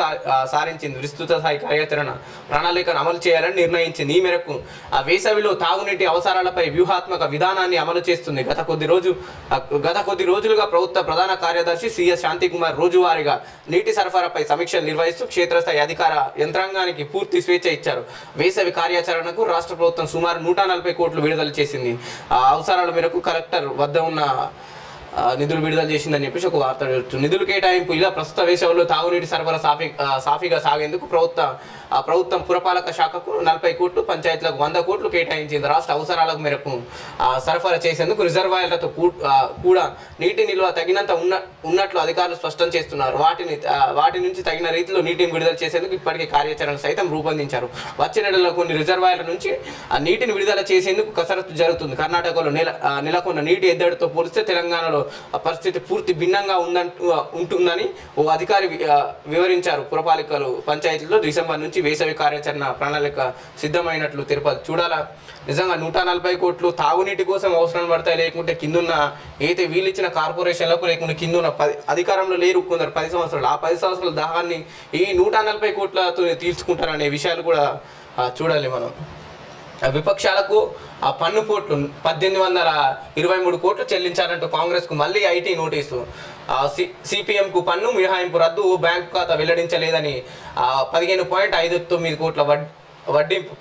సారించింది. విస్తృత స్థాయి కార్యాచరణ ప్రణాళికను అమలు చేయాలని నిర్ణయించింది. ఈ మేరకు ఆ వేసవిలో తాగునీటి అవసరాలపై వ్యూహాత్మక విధానాన్ని అమలు చేస్తుంది. గత కొద్ది రోజులుగా ప్రభుత్వ ప్రధాన కార్యదర్శి సిఎస్ శాంతికుమార్ రోజువారీగా నీటి సరఫరాపై సమీక్షలు నిర్వహిస్తూ క్షేత్రస్థాయి అధికార యంత్రాంగానికి పూర్తి స్వేచ్ఛ ఇచ్చారు. వేసవి కార్యాచరణకు రాష్ట్ర ప్రభుత్వం సుమారు 140 కోట్లు విడుదల చేసింది. అవసరాల మేరకు కలెక్టర్ వద్ద ఉన్న నిధులు విడుదల చేసిందని చెప్పేసి ఒక వార్త జరుగుతుంది. నిధులు కేటాయింపు ఇలా ప్రస్తుత వేసవిలో తాగునీటి సరఫరా సాఫీగా సాగేందుకు ప్రభుత్వం పురపాలక శాఖకు 40 కోట్లు, పంచాయతీలకు 100 కోట్లు కేటాయించింది. రాష్ట్ర అవసరాలకు మేరకు సరఫరా చేసేందుకు రిజర్వాయర్లతో కూడా నీటి నిల్వ తగినంత ఉన్నట్లు అధికారులు స్పష్టం చేస్తున్నారు. వాటి నుంచి తగిన రీతిలో నీటిని విడుదల చేసేందుకు ఇప్పటికే కార్యాచరణ సైతం రూపొందించారు. వచ్చే నెలలో కొన్ని రిజర్వాయర్ల నుంచి ఆ నీటిని విడుదల చేసేందుకు కసరత్తు జరుగుతుంది. కర్ణాటకలో నెలకొన్న నీటి ఎద్దడితో పోలిస్తే తెలంగాణలో పరిస్థితి పూర్తి భిన్నంగా ఉంటుందని ఓ అధికారి వివరించారు. పురపాలికలు, పంచాయతీల్లో డిసెంబర్ నుంచి వేసవి కార్యాచరణ ప్రణాళిక సిద్ధమైనట్లు తెలిపారు. చూడాలా నిజంగా 140 కోట్లు తాగునీటి కోసం అవసరం పడతాయి, లేకుంటే కిందున్న అయితే వీళ్ళు ఇచ్చిన కార్పొరేషన్లకు, లేకుంటే కిందున్న అధికారంలో లేరు కొందరు 10 సంవత్సరాలు, ఆ 10 సంవత్సరాల దాహాన్ని ఈ 140 కోట్లతో తీర్చుకుంటారనే విషయాలు కూడా చూడాలి మనం. విపక్షాలకు ఆ పన్ను పోట్లు 1823 కోట్లు చెల్లించాలంటూ కాంగ్రెస్కు మళ్ళీ ఐటీ నోటీసు. సిపిఎంకు పన్ను మినహాయింపు రద్దు, బ్యాంకు ఖాతా వెల్లడించలేదని 15.59 కోట్ల వడ్డింపు,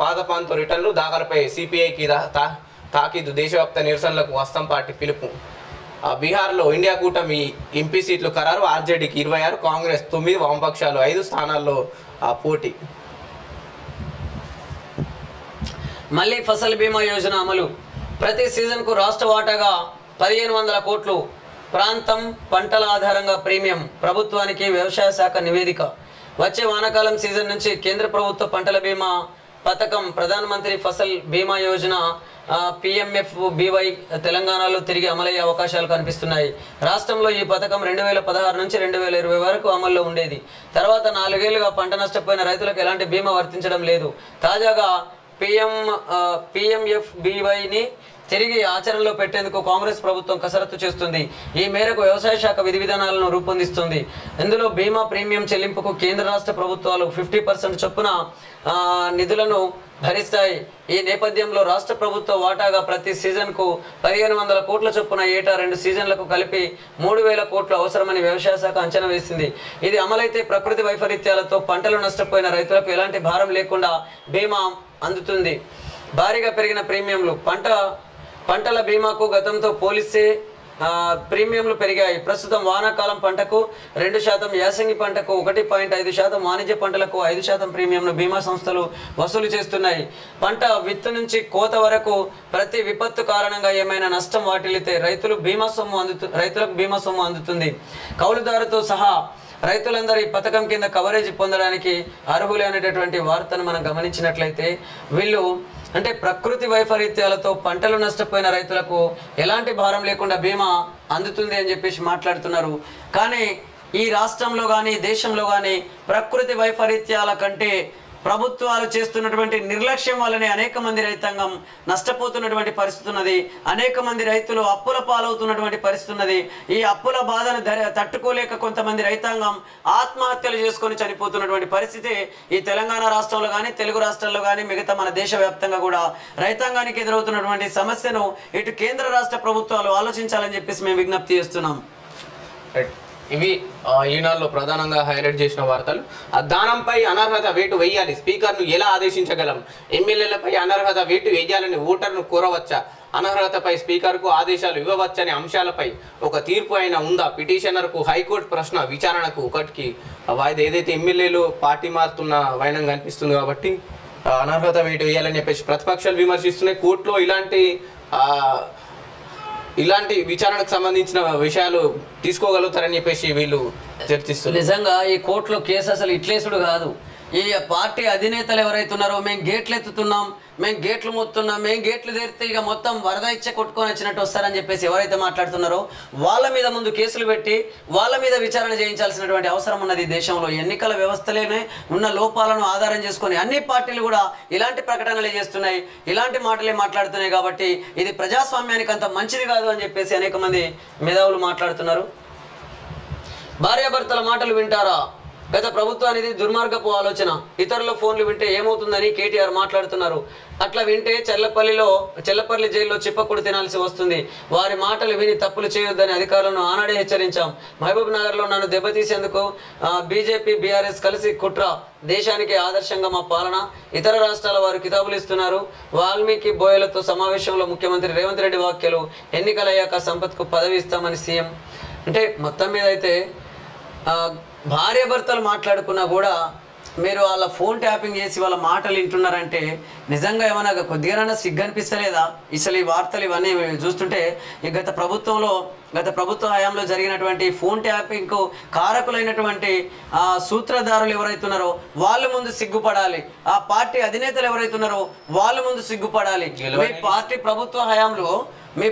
పాదపాంతో రిటర్నులు దాఖలపై సిపిఐకి తాకీదు. దేశవ్యాప్త నిరసనలకు హస్తం పార్టీ పిలుపు. బీహార్లో ఇండియా కూటమి ఎంపీ సీట్లు ఖరారు. ఆర్జేడీకి 26, కాంగ్రెస్ 9, వామపక్షాలు 5 స్థానాల్లో పోటీ. మళ్ళీ ఫసల్ బీమా యోజన అమలు. ప్రతి సీజన్కు రాష్ట్ర వాటాగా 1500 కోట్లు. ప్రాంతం పంటల ఆధారంగా ప్రీమియం. ప్రభుత్వానికి వ్యవసాయ శాఖ నివేదిక. వచ్చే వానాకాలం సీజన్ నుంచి కేంద్ర ప్రభుత్వ పంటల బీమా పథకం ప్రధానమంత్రి ఫసల్ బీమా యోజన PMFBY తెలంగాణలో తిరిగి అమలయ్యే అవకాశాలు కనిపిస్తున్నాయి. రాష్ట్రంలో ఈ పథకం 2016 నుంచి 2020 వరకు అమల్లో ఉండేది. తర్వాత 4 ఏళ్లుగా పంట నష్టపోయిన రైతులకు ఎలాంటి బీమా వర్తించడం లేదు. తాజాగా PMFBYని తిరిగి ఆచరణలో పెట్టేందుకు కాంగ్రెస్ ప్రభుత్వం కసరత్తు చేస్తుంది. ఈ మేరకు వ్యవసాయ శాఖ విధి విధానాలను రూపొందిస్తుంది. ఇందులో బీమా ప్రీమియం చెల్లింపుకు కేంద్ర రాష్ట్ర ప్రభుత్వాలు 50% చొప్పున నిధులను భరిస్తాయి. ఈ నేపథ్యంలో రాష్ట్ర ప్రభుత్వ వాటాగా ప్రతి సీజన్కు 1500 కోట్ల చొప్పున ఏటా 2 సీజన్లకు కలిపి 3000 కోట్లు అవసరమని వ్యవసాయ శాఖ అంచనా వేసింది. ఇది అమలైతే ప్రకృతి వైపరీత్యాలతో పంటలు నష్టపోయిన రైతులకు ఎలాంటి భారం లేకుండా బీమా అందుతుంది. భారీగా పెరిగిన ప్రీమియంలు. పంటల బీమాకు గతంతో పోలిస్తే ప్రీమియంలు పెరిగాయి. ప్రస్తుతం వానాకాలం పంటకు 2%, యాసంగి పంటకు 1.5%, వాణిజ్య పంటలకు 5% ప్రీమియంను బీమా సంస్థలు వసూలు చేస్తున్నాయి. పంట విత్తు నుంచి కోత వరకు ప్రతి విపత్తు కారణంగా ఏమైనా నష్టం వాటిల్లితే రైతులకు బీమా సొమ్ము అందుతుంది. కౌలుదారుతో సహా రైతులందరూ ఈ పథకం కింద కవరేజ్ పొందడానికి అర్హులే అనేటటువంటి వార్తను మనం గమనించినట్లయితే వీళ్ళు అంటే ప్రకృతి వైపరీత్యాలతో పంటలు నష్టపోయిన రైతులకు ఎలాంటి భారం లేకుండా బీమా అందుతుంది అని చెప్పేసి మాట్లాడుతున్నారు. కానీ ఈ రాష్ట్రంలో కానీ దేశంలో కానీ ప్రకృతి వైపరీత్యాల కంటే ప్రభుత్వాలు చేస్తున్నటువంటి నిర్లక్ష్యం వల్లనే అనేక మంది రైతాంగం నష్టపోతున్నటువంటి పరిస్థితి ఉన్నది. అనేక మంది రైతులు అప్పుల పాలవుతున్నటువంటి పరిస్థితి ఉన్నది. ఈ అప్పుల బాధను తట్టుకోలేక కొంతమంది రైతాంగం ఆత్మహత్యలు చేసుకొని చనిపోతున్నటువంటి పరిస్థితి ఈ తెలంగాణ రాష్ట్రంలో కానీ తెలుగు రాష్ట్రాల్లో కానీ మిగతా మన దేశవ్యాప్తంగా కూడా రైతాంగానికి ఎదురవుతున్నటువంటి సమస్యను ఇటు కేంద్ర రాష్ట్ర ప్రభుత్వాలు ఆలోచించాలని చెప్పేసి మేము విజ్ఞప్తి చేస్తున్నాం. ఇవి ఈనాడులో ప్రధానంగా హైలైట్ చేసిన వార్తలు. దానంపై అనర్హత వేటు వేయాలి, స్పీకర్ను ఎలా ఆదేశించగలం, ఎమ్మెల్యేలపై అనర్హత వేటు వేయాలని ఓటర్ను కోరవచ్చా, అనర్హతపై స్పీకర్కు ఆదేశాలు ఇవ్వవచ్చనే అంశాలపై ఒక తీర్పు అయినా ఉందా, పిటిషనర్కు హైకోర్టు ప్రశ్న విచారణకు ఒకటికి వాయిదా. ఏదైతే ఎమ్మెల్యేలు పార్టీ మారుతున్న వైనం కనిపిస్తుంది కాబట్టి అనర్హత వేటు వేయాలని చెప్పేసి ప్రతిపక్షాలు విమర్శిస్తున్నాయి. కోర్టులో ఇలాంటి విచారణకు సంబంధించిన విషయాలు తీసుకోగలుగుతారని చెప్పేసి వీళ్ళు చర్చిస్తున్నారు. నిజంగా ఈ కోర్టులో కేసు అసలు ఇట్లేసుడు కాదు. ఈ పార్టీ అధినేతలు ఎవరైతే ఉన్నారో మేము గేట్లు ఎత్తుతున్నాం, మేము గేట్లు మోస్తున్నాం, మేము గేట్లు తెరిస్తే ఇక మొత్తం వరద ఇచ్చే కొట్టుకొని వచ్చినట్టు వస్తారని చెప్పేసి ఎవరైతే మాట్లాడుతున్నారో వాళ్ళ మీద ముందు కేసులు పెట్టి వాళ్ళ మీద విచారణ చేయించాల్సినటువంటి అవసరం ఉన్నది. దేశంలో ఎన్నికల వ్యవస్థలోనే ఉన్న లోపాలను ఆధారం చేసుకొని అన్ని పార్టీలు కూడా ఇలాంటి ప్రకటనలు చేస్తున్నాయి, ఇలాంటి మాటలే మాట్లాడుతున్నాయి. కాబట్టి ఇది ప్రజాస్వామ్యానికి అంత మంచిది కాదు అని చెప్పేసి అనేక మంది మేధావులు మాట్లాడుతున్నారు. భార్యాభర్తల మాటలు వింటారా? గత ప్రభుత్వానికి దుర్మార్గపు ఆలోచన. ఇతరుల ఫోన్లు వింటే ఏమవుతుందని కేటీఆర్ మాట్లాడుతున్నారు. అట్లా వింటే చెల్లపల్లి జైల్లో చిప్పకుడు తినాల్సి వస్తుంది. వారి మాటలు విని తప్పులు చేయొద్దని అధికారులను ఆనాడే హెచ్చరించాం. మహబూబ్ నగర్లో నన్ను దెబ్బతీసేందుకు బీజేపీ బీఆర్ఎస్ కలిసి కుట్ర. దేశానికి ఆదర్శంగా మా పాలన. ఇతర రాష్ట్రాల వారు కితాబులు ఇస్తున్నారు. వాల్మీకి బోయలతో సమావేశంలో ముఖ్యమంత్రి రేవంత్ రెడ్డి వ్యాఖ్యలు. ఎన్నికలయ్యాక సంపత్కు పదవి ఇస్తామని సీఎం. అంటే మొత్తం మీద అయితే భార్యాభర్తలు మాట్లాడుకున్నా కూడా మీరు వాళ్ళ ఫోన్ ట్యాపింగ్ చేసి వాళ్ళ మాటలు వింటున్నారంటే నిజంగా ఏమైనా కొద్దిగానైనా సిగ్గు అనిపిస్తలేదా? అసలు ఈ వార్తలు ఇవన్నీ చూస్తుంటే ఈ గత ప్రభుత్వ హయాంలో జరిగినటువంటి ఫోన్ ట్యాపింగ్కు కారకులైనటువంటి సూత్రధారులు ఎవరైతున్నారో వాళ్ళు ముందు సిగ్గుపడాలి. ఆ పార్టీ అధినేతలు ఎవరైతున్నారో వాళ్ళు ముందు సిగ్గుపడాలి. మీ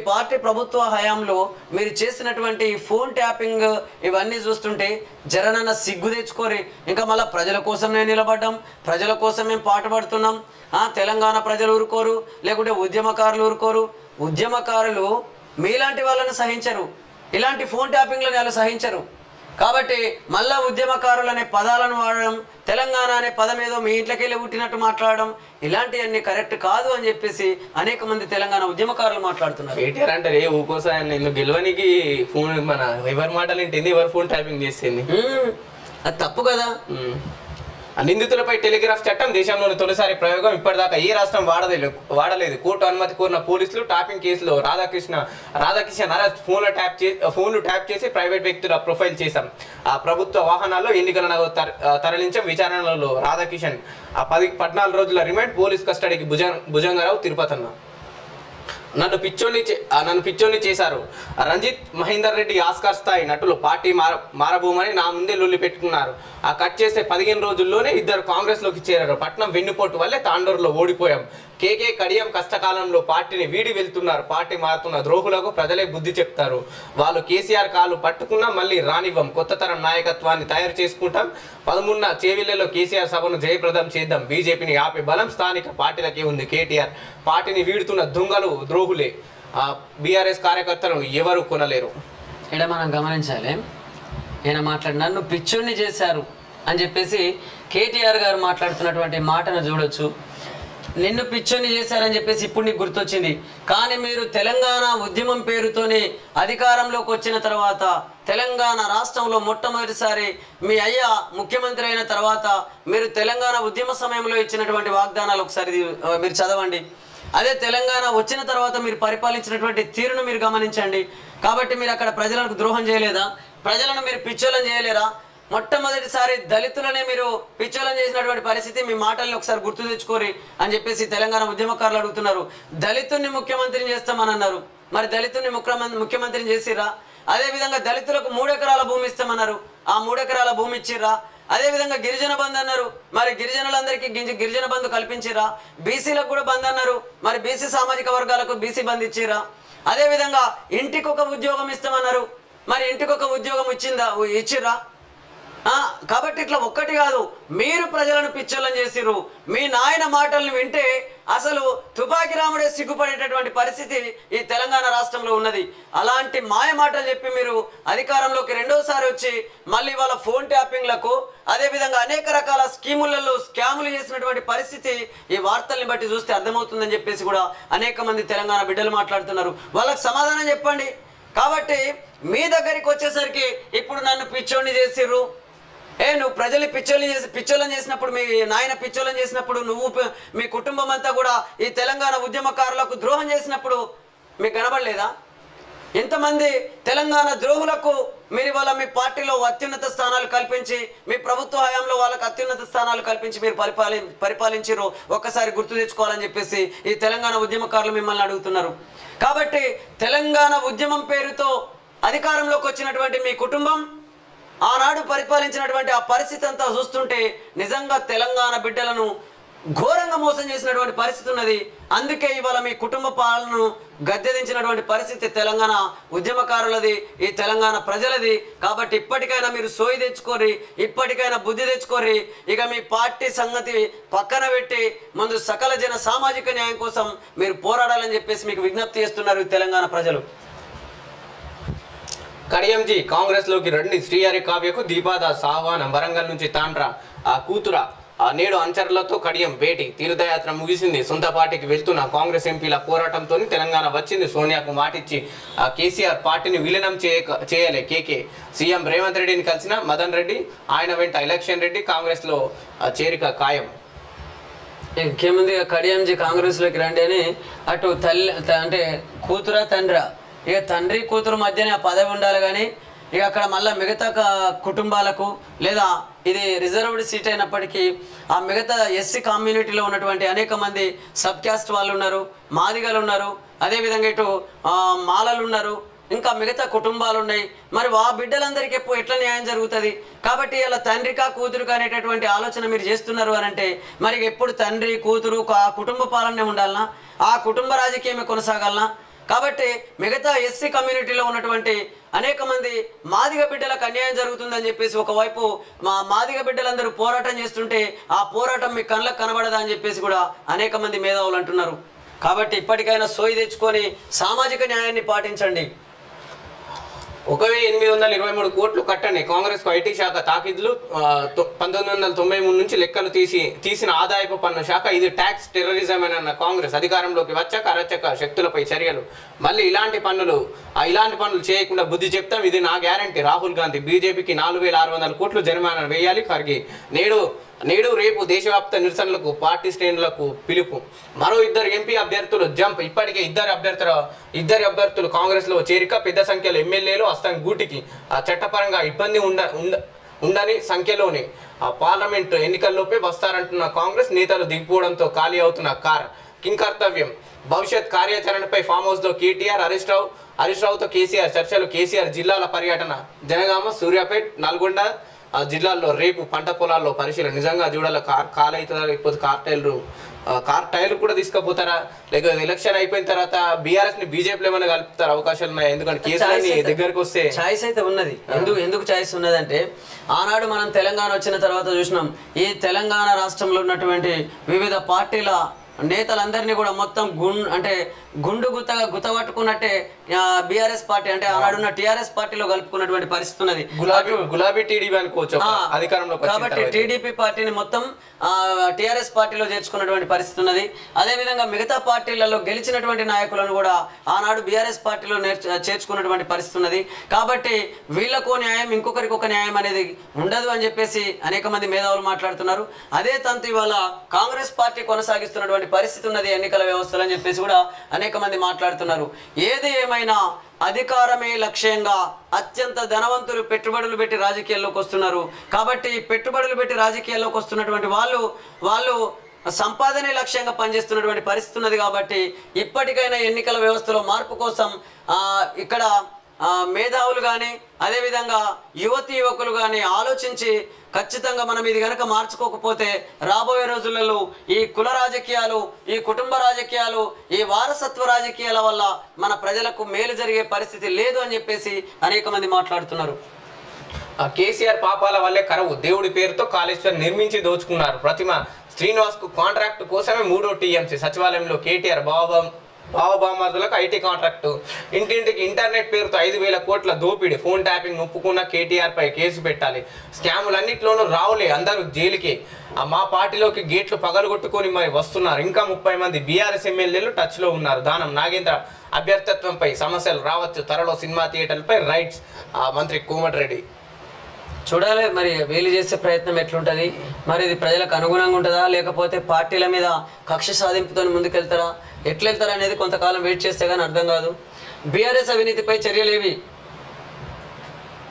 పార్టీ ప్రభుత్వ హయాంలో మీరు చేసినటువంటి ఫోన్ ట్యాపింగ్ ఇవన్నీ చూస్తుంటే జరనన్న సిగ్గు తెచ్చుకోరి. ఇంకా మళ్ళీ ప్రజల కోసం నేను నిలబడ్డాం, ప్రజల కోసం మేము పాటుపడుతున్నాం. తెలంగాణ ప్రజలు ఊరుకోరు, లేకుంటే ఉద్యమకారులు ఊరుకోరు. ఉద్యమకారులు మీలాంటి వాళ్ళని సహించరు, ఇలాంటి ఫోన్ ట్యాపింగ్లను వాళ్ళు సహించరు. కాబట్టి మళ్ళా ఉద్యమకారులు అనే పదాలను వాడడం, తెలంగాణ అనే పదం ఏదో మీ ఇంట్లోకి వెళ్ళి పుట్టినట్టు మాట్లాడడం, ఇలాంటివన్నీ కరెక్ట్ కాదు అని చెప్పేసి అనేక మంది తెలంగాణ ఉద్యమకారులు మాట్లాడుతున్నారు. కేటీఆర్ అంటారు ఊకోసారి నేను గెలవనికి ఫోన్ ఎవరి మాటలు ఏంటింది, ఎవరు ఫోన్ టైపింగ్ చేసింది, అది తప్పు కదా. నిందితులపై టెలిగ్రాఫ్ చట్టం దేశంలోని తొలిసారి ప్రయోగం. ఇప్పటిదాకా ఏ రాష్ట్రం వాడలేదు. కోర్టు అనుమతి కోరిన పోలీసులు టాపింగ్ కేసులో రాధాకిషన్ అరెస్ట్. ఫోన్లు ట్యాప్ చేసి ప్రైవేట్ వ్యక్తుల ప్రొఫైల్ చేశాం. ఆ ప్రభుత్వ వాహనాల్లో ఎన్నికల నగదు తరలించాం. విచారణలో రాధాకిషన్ 14 రోజుల రిమాండ్. పోలీస్ కస్టడీకి భుజంగరావు తిరుపతన్న. నన్ను పిచ్చోని చేశారు. రంజిత్ మహేందర్ రెడ్డి ఆస్కార్ స్థాయి నటులు పార్టీ మారబోమని నా ముందే లొల్లి పెట్టుకున్నారు. ఆ కట్ చేస్తే 15 రోజుల్లోనే 2 కాంగ్రెస్లోకి చేరారు. పట్నం వెన్నుపోటు వల్లే తాండూరులో ఓడిపోయాం. కేకే కడియం కష్టకాలంలో పార్టీని వీడి వెళ్తున్నారు. పార్టీ మారుతున్న ద్రోహులకు ప్రజలే బుద్ధి చెప్తారు. వాళ్ళు కేసీఆర్ కాలు పట్టుకున్నా మళ్ళీ రానివ్వం. కొత్త తరం నాయకత్వాన్ని తయారు చేసుకుంటాం. 13న చేవిల్లెలో కేసీఆర్ సభను జయప్రదం చేద్దాం. బీజేపీని ఆపే బలం స్థానిక పార్టీలకే ఉంది. కేటీఆర్ పార్టీని వీడుతున్న దొంగలు ద్రోహులే. బీఆర్ఎస్ కార్యకర్తలను ఎవరు కొనలేరు. ఇక్కడ మనం గమనించాలి, ఈయన నన్ను పిచ్చోడిని చేశారు అని చెప్పేసి కేటీఆర్ గారు మాట్లాడుతున్నటువంటి మాటను చూడొచ్చు. నిన్ను పిచ్చోని చేశారని చెప్పేసి ఇప్పుడు నీకు గుర్తొచ్చింది. కానీ మీరు తెలంగాణ ఉద్యమం పేరుతోనే అధికారంలోకి వచ్చిన తర్వాత తెలంగాణ రాష్ట్రంలో మొట్టమొదటిసారి మీ అయ్య ముఖ్యమంత్రి అయిన తర్వాత మీరు తెలంగాణ ఉద్యమ సమయంలో ఇచ్చినటువంటి వాగ్దానాలు ఒకసారి మీరు చదవండి. అదే తెలంగాణ వచ్చిన తర్వాత మీరు పరిపాలించినటువంటి తీరును మీరు గమనించండి. కాబట్టి మీరు అక్కడ ప్రజలకు ద్రోహం చేయలేదా? ప్రజలను మీరు పిచ్చోలను చేయలేరా? మొట్టమొదటిసారి దళితులనే మీరు పిచ్చోలం చేసినటువంటి పరిస్థితి మీ మాటల్ని ఒకసారి గుర్తు తెచ్చుకోరి అని చెప్పేసి తెలంగాణ ఉద్యమకారులు అడుగుతున్నారు. దళితుల్ని ముఖ్యమంత్రిని చేస్తామని అన్నారు. మరి దళితుల్ని ముఖ్యమంత్రిని చేసిర్రా? అదేవిధంగా దళితులకు 3 ఎకరాల భూమి ఇస్తామన్నారు. ఆ 3 ఎకరాల భూమి ఇచ్చిర్రా? అదేవిధంగా గిరిజన బంధు అన్నారు. మరి గిరిజనులందరికీ గిరిజన బంధు కల్పించిరా? బీసీలకు కూడా బంధు అన్నారు. మరి బీసీ సామాజిక వర్గాలకు బీసీ బంధు ఇచ్చిరా? అదేవిధంగా ఇంటికి ఒక ఉద్యోగం ఇస్తామన్నారు. మరి ఇంటికి ఒక ఉద్యోగం ఇచ్చిరా? కాబట్టి ఇట్లా ఒక్కటి కాదు, మీరు ప్రజలను పిచ్చోళ్ళం చేసిర్రు. మీ నాయన మాటలను వింటే అసలు తుపాకి రాముడే సిగ్గుపడేటటువంటి పరిస్థితి ఈ తెలంగాణ రాష్ట్రంలో ఉన్నది. అలాంటి మాయ మాటలు చెప్పి మీరు అధికారంలోకి 2వసారి వచ్చి మళ్ళీ వాళ్ళ ఫోన్ ట్యాపింగ్లకు అదేవిధంగా అనేక రకాల స్కీములలో స్కాములు చేసినటువంటి పరిస్థితి ఈ వార్తల్ని బట్టి చూస్తే అర్థమవుతుందని చెప్పేసి కూడా అనేక మంది తెలంగాణ బిడ్డలు మాట్లాడుతున్నారు. వాళ్ళకి సమాధానం చెప్పండి. కాబట్టి మీ దగ్గరికి వచ్చేసరికి ఇప్పుడు నన్ను పిచ్చోడిని చేసిర్రు. నువ్వు ప్రజలు పిచ్చోళ్ళని చేసినప్పుడు, మీ నాయన పిచ్చోళ్ళని చేసినప్పుడు, నువ్వు మీ కుటుంబం అంతా కూడా ఈ తెలంగాణ ఉద్యమకారులకు ద్రోహం చేసినప్పుడు మీకు కనబడలేదా? ఎంతమంది తెలంగాణ ద్రోహులకు మీరు ఇవాళ మీ పార్టీలో అత్యున్నత స్థానాలు కల్పించి, మీ ప్రభుత్వ హయాంలో వాళ్ళకి అత్యున్నత స్థానాలు కల్పించి మీరు పరిపాలించారు ఒక్కసారి గుర్తు తెచ్చుకోవాలని చెప్పేసి ఈ తెలంగాణ ఉద్యమకారులు మిమ్మల్ని అడుగుతున్నారు. కాబట్టి తెలంగాణ ఉద్యమం పేరుతో అధికారంలోకి వచ్చినటువంటి మీ కుటుంబం ఆనాడు పరిపాలించినటువంటి ఆ పరిస్థితి అంతా చూస్తుంటే నిజంగా తెలంగాణ బిడ్డలను ఘోరంగా మోసం చేసినటువంటి పరిస్థితి ఉన్నది. అందుకే ఇవాళ మీ కుటుంబ పాలనను గద్దెదించినటువంటి పరిస్థితి తెలంగాణ ఉద్యమకారులది, ఈ తెలంగాణ ప్రజలది. కాబట్టి ఇప్పటికైనా మీరు సోయి తెచ్చుకోరి, ఇప్పటికైనా బుద్ధి తెచ్చుకోరి. ఇక మీ పార్టీ సంగతి పక్కన పెట్టి ముందు సకల జన సామాజిక న్యాయం కోసం మీరు పోరాడాలని చెప్పేసి మీకు విజ్ఞప్తి చేస్తున్నారు ఈ తెలంగాణ ప్రజలు. కడియంజీ కాంగ్రెస్లోకి రండి. శ్రీహరి కావ్యకు దీపాదాస్ ఆహ్వానం. వరంగల్ నుంచి తాండ్రా కూతుర నేడు అనుచరులతో కడియం భేటీ. తీర్థయాత్ర ముగిసింది. సొంత పార్టీకి వెళ్తున్న కాంగ్రెస్ ఎంపీల పోరాటంతో తెలంగాణ వచ్చింది. సోనియాకు మాటిచ్చి కేసీఆర్ పార్టీని విలీనం చేయలే కేకే. సీఎం రేవంత్ రెడ్డిని కలిసిన మదన్ రెడ్డి, ఆయన వెంట ఎలక్షన్ రెడ్డి కాంగ్రెస్లో చేరిక ఖాయం. ఇంకేముంది, కడియంజీ కాంగ్రెస్లోకి రండి అని అటు తల్లి అంటే కూతురా తండ్రా, ఇక తండ్రి కూతురు మధ్యనే ఆ పదవి ఉండాలి. కానీ ఇక అక్కడ మళ్ళీ మిగతా కుటుంబాలకు లేదా ఇది రిజర్వ్డ్ సీట్ అయినప్పటికీ ఆ మిగతా ఎస్సీ కమ్యూనిటీలో ఉన్నటువంటి అనేక మంది సబ్ క్యాస్ట్ వాళ్ళు ఉన్నారు, మాదిగలు ఉన్నారు, అదేవిధంగా ఇటు మాలలు ఉన్నారు, ఇంకా మిగతా కుటుంబాలు ఉన్నాయి. మరి ఆ బిడ్డలందరికీ ఎట్లా న్యాయం జరుగుతుంది? కాబట్టి ఇలా తండ్రికా కూతురుకా అనేటటువంటి ఆలోచన మీరు చేస్తున్నారు అని అంటే మరి ఎప్పుడు తండ్రి కూతురు ఆ కుటుంబ పాలనే ఉండాలనా? ఆ కుటుంబ రాజకీయమే కొనసాగాలనా? కాబట్టి మిగతా ఎస్సీ కమ్యూనిటీలో ఉన్నటువంటి అనేక మంది మాదిగ బిడ్డలకు అన్యాయం జరుగుతుందని చెప్పేసి ఒకవైపు మా మాదిగ బిడ్డలందరూ పోరాటం చేస్తుంటే ఆ పోరాటం మీ కళ్ళకు కనబడదా అని చెప్పేసి కూడా అనేక మంది మేధావులు అంటున్నారు. కాబట్టి ఇప్పటికైనా సోయి తెచ్చుకొని సామాజిక న్యాయాన్ని పాటించండి. 1823 కోట్లు కట్టండి. కాంగ్రెస్కు ఐటీ శాఖ తాకిద్లు. 1993 నుంచి లెక్కలు తీసిన ఆదాయపు పన్ను శాఖ. ఇది ట్యాక్స్ టెర్రరిజం అని అన్న కాంగ్రెస్ అధికారంలోకి వచ్చాక అరచక శక్తులపై చర్యలు. మళ్ళీ ఇలాంటి పనులు చేయకుండా బుద్ధి చెప్తాం, ఇది నా గ్యారంటీ. రాహుల్ గాంధీ బీజేపీకి 4600 కోట్లు జరిమానా వేయాలి. ఖర్గే నేడు నేడు రేపు దేశవ్యాప్త నిరసనలకు పార్టీ శ్రేణులకు పిలుపు. మరో ఇద్దరు ఎంపీ అభ్యర్థులు జంప్. ఇప్పటికే ఇద్దరు అభ్యర్థులు కాంగ్రెస్లో చేరిక. పెద్ద సంఖ్యలో ఎమ్మెల్యేలు హస్తం గూటికి. చట్టపరంగా ఇబ్బంది ఉండని సంఖ్యలోనే పార్లమెంటు ఎన్నికల్లోపే వస్తారంటున్న కాంగ్రెస్ నేతలు దిగిపోవడంతో ఖాళీ అవుతున్న కింకర్తవ్యం. భవిష్యత్ కార్యాచరణపై ఫామ్ హౌస్లో కేటీఆర్, హరీష్ రావుతో కేసీఆర్ చర్చలు. కేసీఆర్ జిల్లాల పర్యటన. జనగామ, సూర్యాపేట, నల్గొండ జిల్లాల్లో రేపు పంట పొలాల్లో పరిశీలన. నిజంగా చూడాలి కాల్ అవుతుందా, లేకపోతే కార్ టైర్లు కూడా తీసుకుపోతారా, లేకపోతే ఎలక్షన్ అయిపోయిన తర్వాత బీఆర్ఎస్ ని బీజేపీలో ఏమైనా కలుపుతారు అవకాశాలు ఉన్నాయి? ఎందుకంటే కేసీఆర్ దగ్గరకు వస్తే ఛాయిస్ అయితే ఉన్నది. ఎందుకు ఛాయిస్ ఉన్నదంటే ఆనాడు మనం తెలంగాణ వచ్చిన తర్వాత చూసినాం, ఈ తెలంగాణ రాష్ట్రంలో ఉన్నటువంటి వివిధ పార్టీల నేతలందరినీ కూడా మొత్తం గుండు గుతపట్టుకున్నట్టే బీఆర్ఎస్ పార్టీ అంటే ఆనాడున్న టీఆర్ఎస్ పార్టీలో కలుపుకున్నటువంటి పరిస్థితి ఉన్నది. గులాబీ టీడీపీ అనుకోవచ్చు అధికారంలో. కాబట్టి టీడీపీ పార్టీని మొత్తం టీఆర్ఎస్ పార్టీలో చేర్చుకున్నటువంటి పరిస్థితి ఉన్నది. అదేవిధంగా మిగతా పార్టీలలో గెలిచినటువంటి నాయకులను కూడా ఆనాడు బీఆర్ఎస్ పార్టీలో చేర్చుకున్నటువంటి పరిస్థితి ఉన్నది. కాబట్టి వీళ్ళకో న్యాయం ఇంకొకరికి ఒక న్యాయం అనేది ఉండదు అని చెప్పేసి అనేక మంది మేధావులు మాట్లాడుతున్నారు. అదే తంతు ఇవాళ కాంగ్రెస్ పార్టీ కొనసాగిస్తున్నటువంటి పరిస్థితి ఉన్నది ఎన్నికల వ్యవస్థలు అని చెప్పేసి కూడా అనేక మంది మాట్లాడుతున్నారు. ఏది ఏమైనా అధికారమే లక్ష్యంగా అత్యంత ధనవంతులు పెట్టుబడులు పెట్టి రాజకీయాల్లోకి వస్తున్నారు. కాబట్టి పెట్టుబడులు పెట్టి రాజకీయాల్లోకి వస్తున్నటువంటి వాళ్ళు సంపాదనే లక్ష్యంగా పనిచేస్తున్నటువంటి పరిస్థితి ఉన్నది. కాబట్టి ఇప్పటికైనా ఎన్నికల వ్యవస్థలో మార్పు కోసం ఇక్కడ మేధావులు కానీ అదేవిధంగా యువకులు కానీ ఆలోచించి ఖచ్చితంగా మనం ఇది కనుక మార్చుకోకపోతే రాబోయే రోజులలో ఈ కుల రాజకీయాలు, ఈ కుటుంబ రాజకీయాలు, ఈ వారసత్వ రాజకీయాల వల్ల మన ప్రజలకు మేలు జరిగే పరిస్థితి లేదు అని చెప్పేసి అనేక మంది మాట్లాడుతున్నారు. కేసీఆర్ పాపాల వల్లే కరువు. దేవుడి పేరుతో కాళేశ్వరం నిర్మించి దోచుకున్నారు. ప్రతిమ శ్రీనివాస్ కు కాంట్రాక్ట్ కోసమే 3వ టీఎంసీ సచివాలయంలో కేటీఆర్ బావబామాదులకు ఐటీ కాంట్రాక్టు. ఇంటింటికి ఇంటర్నెట్ పేరుతో 5,000 కోట్ల దోపిడీ. ఫోన్ ట్యాపింగ్ ఒప్పుకున్న కేటీఆర్ పై కేసు పెట్టాలి. స్కాములన్నింటిలోనూ రావులే, అందరూ జైలుకే. మా పార్టీలోకి గేట్లు పగలగొట్టుకొని మరి వస్తున్నారు. ఇంకా 30 మంది బీఆర్ఎస్ ఎమ్మెల్యేలు టచ్లో ఉన్నారు. దానం నాగేంద్ర అభ్యర్థిత్వంపై సమస్యలు రావచ్చు. త్వరలో సినిమా థియేటర్లపై రైట్స్. మంత్రి కోమటిరెడ్డి. చూడాలి మరి వీళ్ళు చేసే ప్రయత్నం ఎట్లుంటుంది, మరి ఇది ప్రజలకు అనుగుణంగా ఉంటుందా లేకపోతే పార్టీల మీద కక్ష సాధింపుతో ముందుకెళ్తారా, ఎట్లా వెళ్తారా అనేది కొంతకాలం వెయిట్ చేస్తే కానీ అర్థం కాదు. బీఆర్ఎస్ అవినీతిపై చర్యలేవి.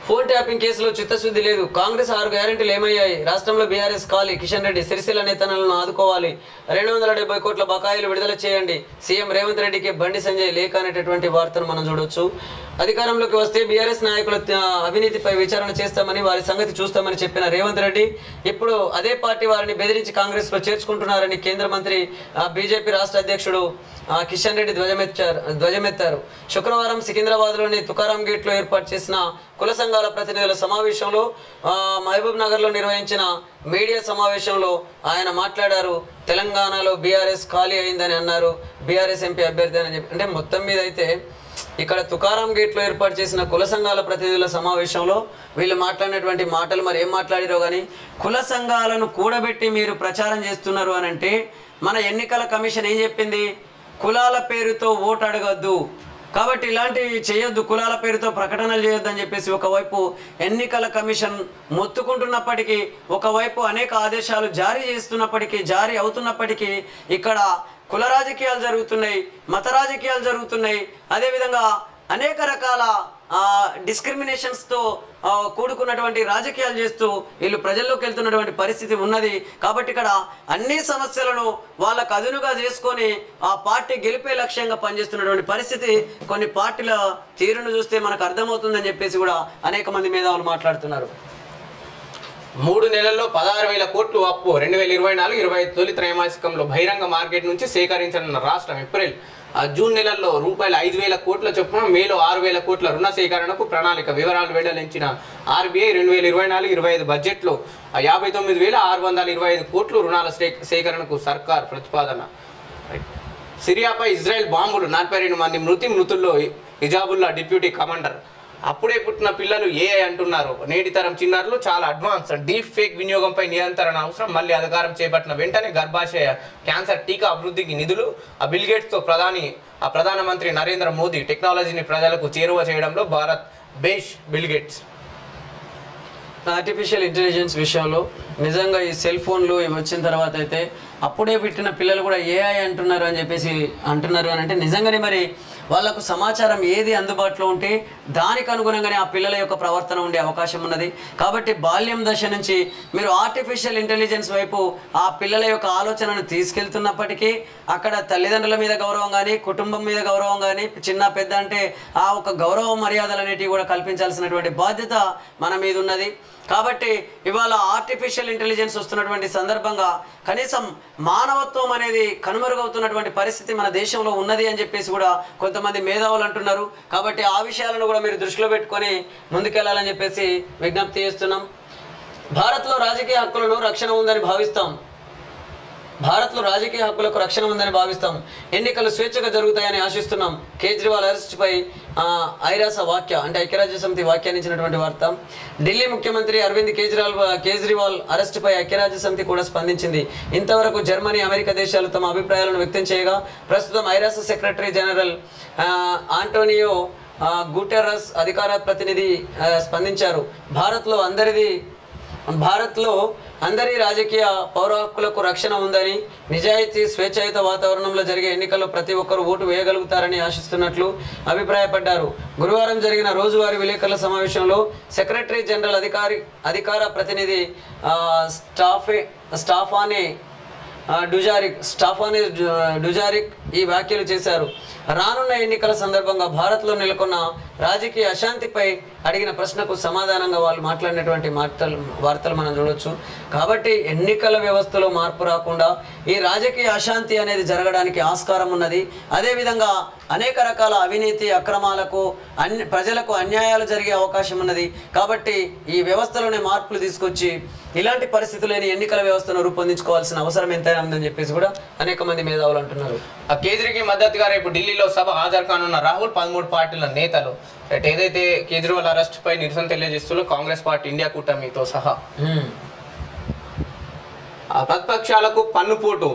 ఫోన్ ట్యాపింగ్ కేసులో చిత్తశుద్ధి లేదు. కాంగ్రెస్ 6 గ్యారెంటీలు ఏమయ్యాయి? రాష్ట్రంలో బీఆర్ఎస్ ఖాళీ. కిషన్ రెడ్డి సిరిసిల్ల నేతలను ఆదుకోవాలి. 270 కోట్ల బకాయిలు విడుదల చేయండి. సీఎం రేవంత్ రెడ్డికి బండి సంజయ్ లేఖ అనేటటువంటి వార్తను మనం చూడొచ్చు. అధికారంలోకి వస్తే బీఆర్ఎస్ నాయకుల అవినీతిపై విచారణ చేస్తామని, వారి సంగతి చూస్తామని చెప్పిన రేవంత్ రెడ్డి ఇప్పుడు అదే పార్టీ వారిని బెదిరించి కాంగ్రెస్లో చేర్చుకుంటున్నారని కేంద్ర మంత్రి బీజేపీ రాష్ట్ర అధ్యక్షుడు కిషన్ రెడ్డి ధ్వజమెత్తారు. శుక్రవారం సికింద్రాబాద్లోని తుకారాం గేట్లో ఏర్పాటు చేసిన కుల సంఘాల ప్రతినిధుల సమావేశంలో మహబూబ్ నగర్లో నిర్వహించిన మీడియా సమావేశంలో ఆయన మాట్లాడారు. తెలంగాణలో బీఆర్ఎస్ ఖాళీ అయిందని అన్నారు. బీఆర్ఎస్ ఎంపీ అభ్యర్థి అని చెప్పి అంటే మొత్తం మీద అయితే ఇక్కడ తుకారాం గేట్లో ఏర్పాటు చేసిన కుల సంఘాల ప్రతినిధుల సమావేశంలో వీళ్ళు మాట్లాడినటువంటి మాటలు మరి ఏం మాట్లాడిరో కానీ, కుల సంఘాలను కూడబెట్టి మీరు ప్రచారం చేస్తున్నారు అని అంటే మన ఎన్నికల కమిషన్ ఏం చెప్పింది? కులాల పేరుతో ఓటు అడగద్దు, కాబట్టి ఇలాంటివి చేయొద్దు, కులాల పేరుతో ప్రకటనలు చేయొద్దు అని చెప్పేసి ఒకవైపు ఎన్నికల కమిషన్ మొత్తుకుంటున్నప్పటికీ, ఒకవైపు అనేక ఆదేశాలు జారీ అవుతున్నప్పటికీ ఇక్కడ కుల రాజకీయాలు జరుగుతున్నాయి, మత రాజకీయాలు జరుగుతున్నాయి. అదేవిధంగా అనేక రకాల డిస్క్రిమినేషన్స్తో కూడుకున్నటువంటి రాజకీయాలు చేస్తూ వీళ్ళు ప్రజల్లోకి వెళ్తున్నటువంటి పరిస్థితి ఉన్నది. కాబట్టి ఇక్కడ అన్ని సమస్యలను వాళ్ళకు అదునుగా చేసుకొని ఆ పార్టీ గెలిపే లక్ష్యంగా పనిచేస్తున్నటువంటి పరిస్థితి కొన్ని పార్టీల తీరును చూస్తే మనకు అర్థమవుతుందని చెప్పేసి కూడా అనేక మంది మేధావులు మాట్లాడుతున్నారు. 3 నెలల్లో 16,000 కోట్లు అప్పు. 2024-25 తొలి త్రైమాసికంలో బహిరంగ మార్కెట్ నుంచి సేకరించనున్న రాష్ట్రం. ఏప్రిల్ జూన్ నెలల్లో రూపాయలు 5,000 కోట్ల చొప్పున, మేలో 6,000 కోట్ల రుణ సేకరణకు ప్రణాళిక. వివరాలు వెల్లడించిన ఆర్బీఐ 2024-25 బడ్జెట్లో 59,625 కోట్లు రుణాల సేకరణకు సర్కార్ ప్రతిపాదన. సిరియాపై ఇజ్రాయెల్ బాంబులు, 42 మంది మృతుల్లో హిజాబుల్లా డిప్యూటీ కమాండర్. అప్పుడే పుట్టిన పిల్లలు ఏఐ అంటున్నారు. నేటి తరం చిన్నారులు చాలా అడ్వాన్స్. డీప్ ఫేక్ వినియోగంపై నియంత్రణ అవసరం. మళ్ళీ అధికారం చేపట్టిన వెంటనే గర్భాశయ క్యాన్సర్ టీకా అభివృద్ధికి నిధులు. బిల్ గేట్స్తో ప్రధానమంత్రి నరేంద్ర మోదీ. టెక్నాలజీని ప్రజలకు చేరువ చేయడంలో భారత్ బేష్. Bill Gates. ఆర్టిఫిషియల్ ఇంటెలిజెన్స్ విషయంలో నిజంగా ఈ సెల్ ఫోన్లు ఇవి వచ్చిన తర్వాత అయితే అప్పుడే పుట్టిన పిల్లలు కూడా ఏఐ అంటున్నారు అని చెప్పేసి అంటున్నారు అని అంటే నిజంగానే మరి వాళ్ళకు సమాచారం ఏది అందుబాటులో ఉంటే దానికి అనుగుణంగానే ఆ పిల్లల యొక్క ప్రవర్తన ఉండే అవకాశం ఉన్నది. కాబట్టి బాల్యం దశ నుంచి మీరు ఆర్టిఫిషియల్ ఇంటెలిజెన్స్ వైపు ఆ పిల్లల యొక్క ఆలోచనను తీసుకెళ్తున్నప్పటికీ అక్కడ తల్లిదండ్రుల మీద గౌరవం కానీ కుటుంబం మీద గౌరవం కానీ చిన్న పెద్ద అంటే ఆ ఒక గౌరవ మర్యాదలు అనేటివి కూడా కల్పించాల్సినటువంటి బాధ్యత మన మీద ఉన్నది. కాబట్టి ఇవాళ ఆర్టిఫిషియల్ ఇంటెలిజెన్స్ వస్తున్నటువంటి సందర్భంగా కనీసం మానవత్వం అనేది కనుమరుగవుతున్నటువంటి పరిస్థితి మన దేశంలో ఉన్నది అని చెప్పేసి కూడా కొంతమంది మేధావులు అంటున్నారు. కాబట్టి ఆ విషయాలను కూడా మీరు దృష్టిలో పెట్టుకొని ముందుకెళ్లాలని చెప్పేసి విజ్ఞప్తి చేస్తున్నాం. భారత్లో రాజకీయ హక్కులను రక్షణ ఉందని భావిస్తాం. భారత్లో రాజకీయ హక్కులకు రక్షణ ఉందని భావిస్తాం. ఎన్నికలు స్వేచ్ఛగా జరుగుతాయని ఆశిస్తున్నాం. కేజ్రీవాల్ అరెస్ట్పై ఐరాస వాక్య అంటే ఐక్యరాజ్య సమితి వ్యాఖ్యానించినటువంటి వార్త. ఢిల్లీ ముఖ్యమంత్రి అరవింద్ కేజ్రీవాల్ అరెస్టుపై ఐక్యరాజ్య సమితి కూడా స్పందించింది. ఇంతవరకు జర్మనీ, అమెరికా దేశాలు తమ అభిప్రాయాలను వ్యక్తం చేయగా ప్రస్తుతం ఐరాస సెక్రటరీ జనరల్ ఆంటోనియో గుటెరస్ అధికార ప్రతినిధి స్పందించారు. భారత్లో అందరి రాజకీయ పౌర హక్కులకు రక్షణ ఉందని, నిజాయితీ స్వేచ్ఛాయుత వాతావరణంలో జరిగే ఎన్నికల్లో ప్రతి ఒక్కరూ ఓటు వేయగలుగుతారని ఆశిస్తున్నట్లు అభిప్రాయపడ్డారు. గురువారం జరిగిన రోజువారీ విలేకరుల సమావేశంలో సెక్రటరీ జనరల్ అధికార ప్రతినిధి స్టాఫానే డుజారిక్ ఈ వ్యాఖ్యలు చేశారు. రానున్న ఎన్నికల సందర్భంగా భారత్లో నెలకొన్న రాజకీయ అశాంతిపై అడిగిన ప్రశ్నకు సమాధానంగా వాళ్ళు మాట్లాడినటువంటి వార్తలు మనం చూడొచ్చు. కాబట్టి ఎన్నికల వ్యవస్థలో మార్పు రాకుండా ఈ రాజకీయ అశాంతి అనేది జరగడానికి ఆస్కారం ఉన్నది. అదేవిధంగా అనేక రకాల అవినీతి అక్రమాలకు ప్రజలకు అన్యాయాలు జరిగే అవకాశం ఉన్నది. కాబట్టి ఈ వ్యవస్థలోనే మార్పులు తీసుకొచ్చి ఇలాంటి పరిస్థితులు లేని ఎన్నికల వ్యవస్థను రూపొందించుకోవాల్సిన అవసరం ఎంతైనా ఉందని చెప్పేసి కూడా అనేక మంది మేధావులు అంటున్నారు. కేజ్రీకి మద్దతుగా రేపు ఢిల్లీలో సభ హాజరు కానున్న రాహుల్ 13 పార్టీల నేతలు ఏదైతే కేజ్రీవాల్ అరెస్ట్ పై నిరసన తెలియజేస్తూ కాంగ్రెస్ పార్టీ, ఇండియా కూటమితో సహా ప్రతిపక్షాలకు పన్నుపోటు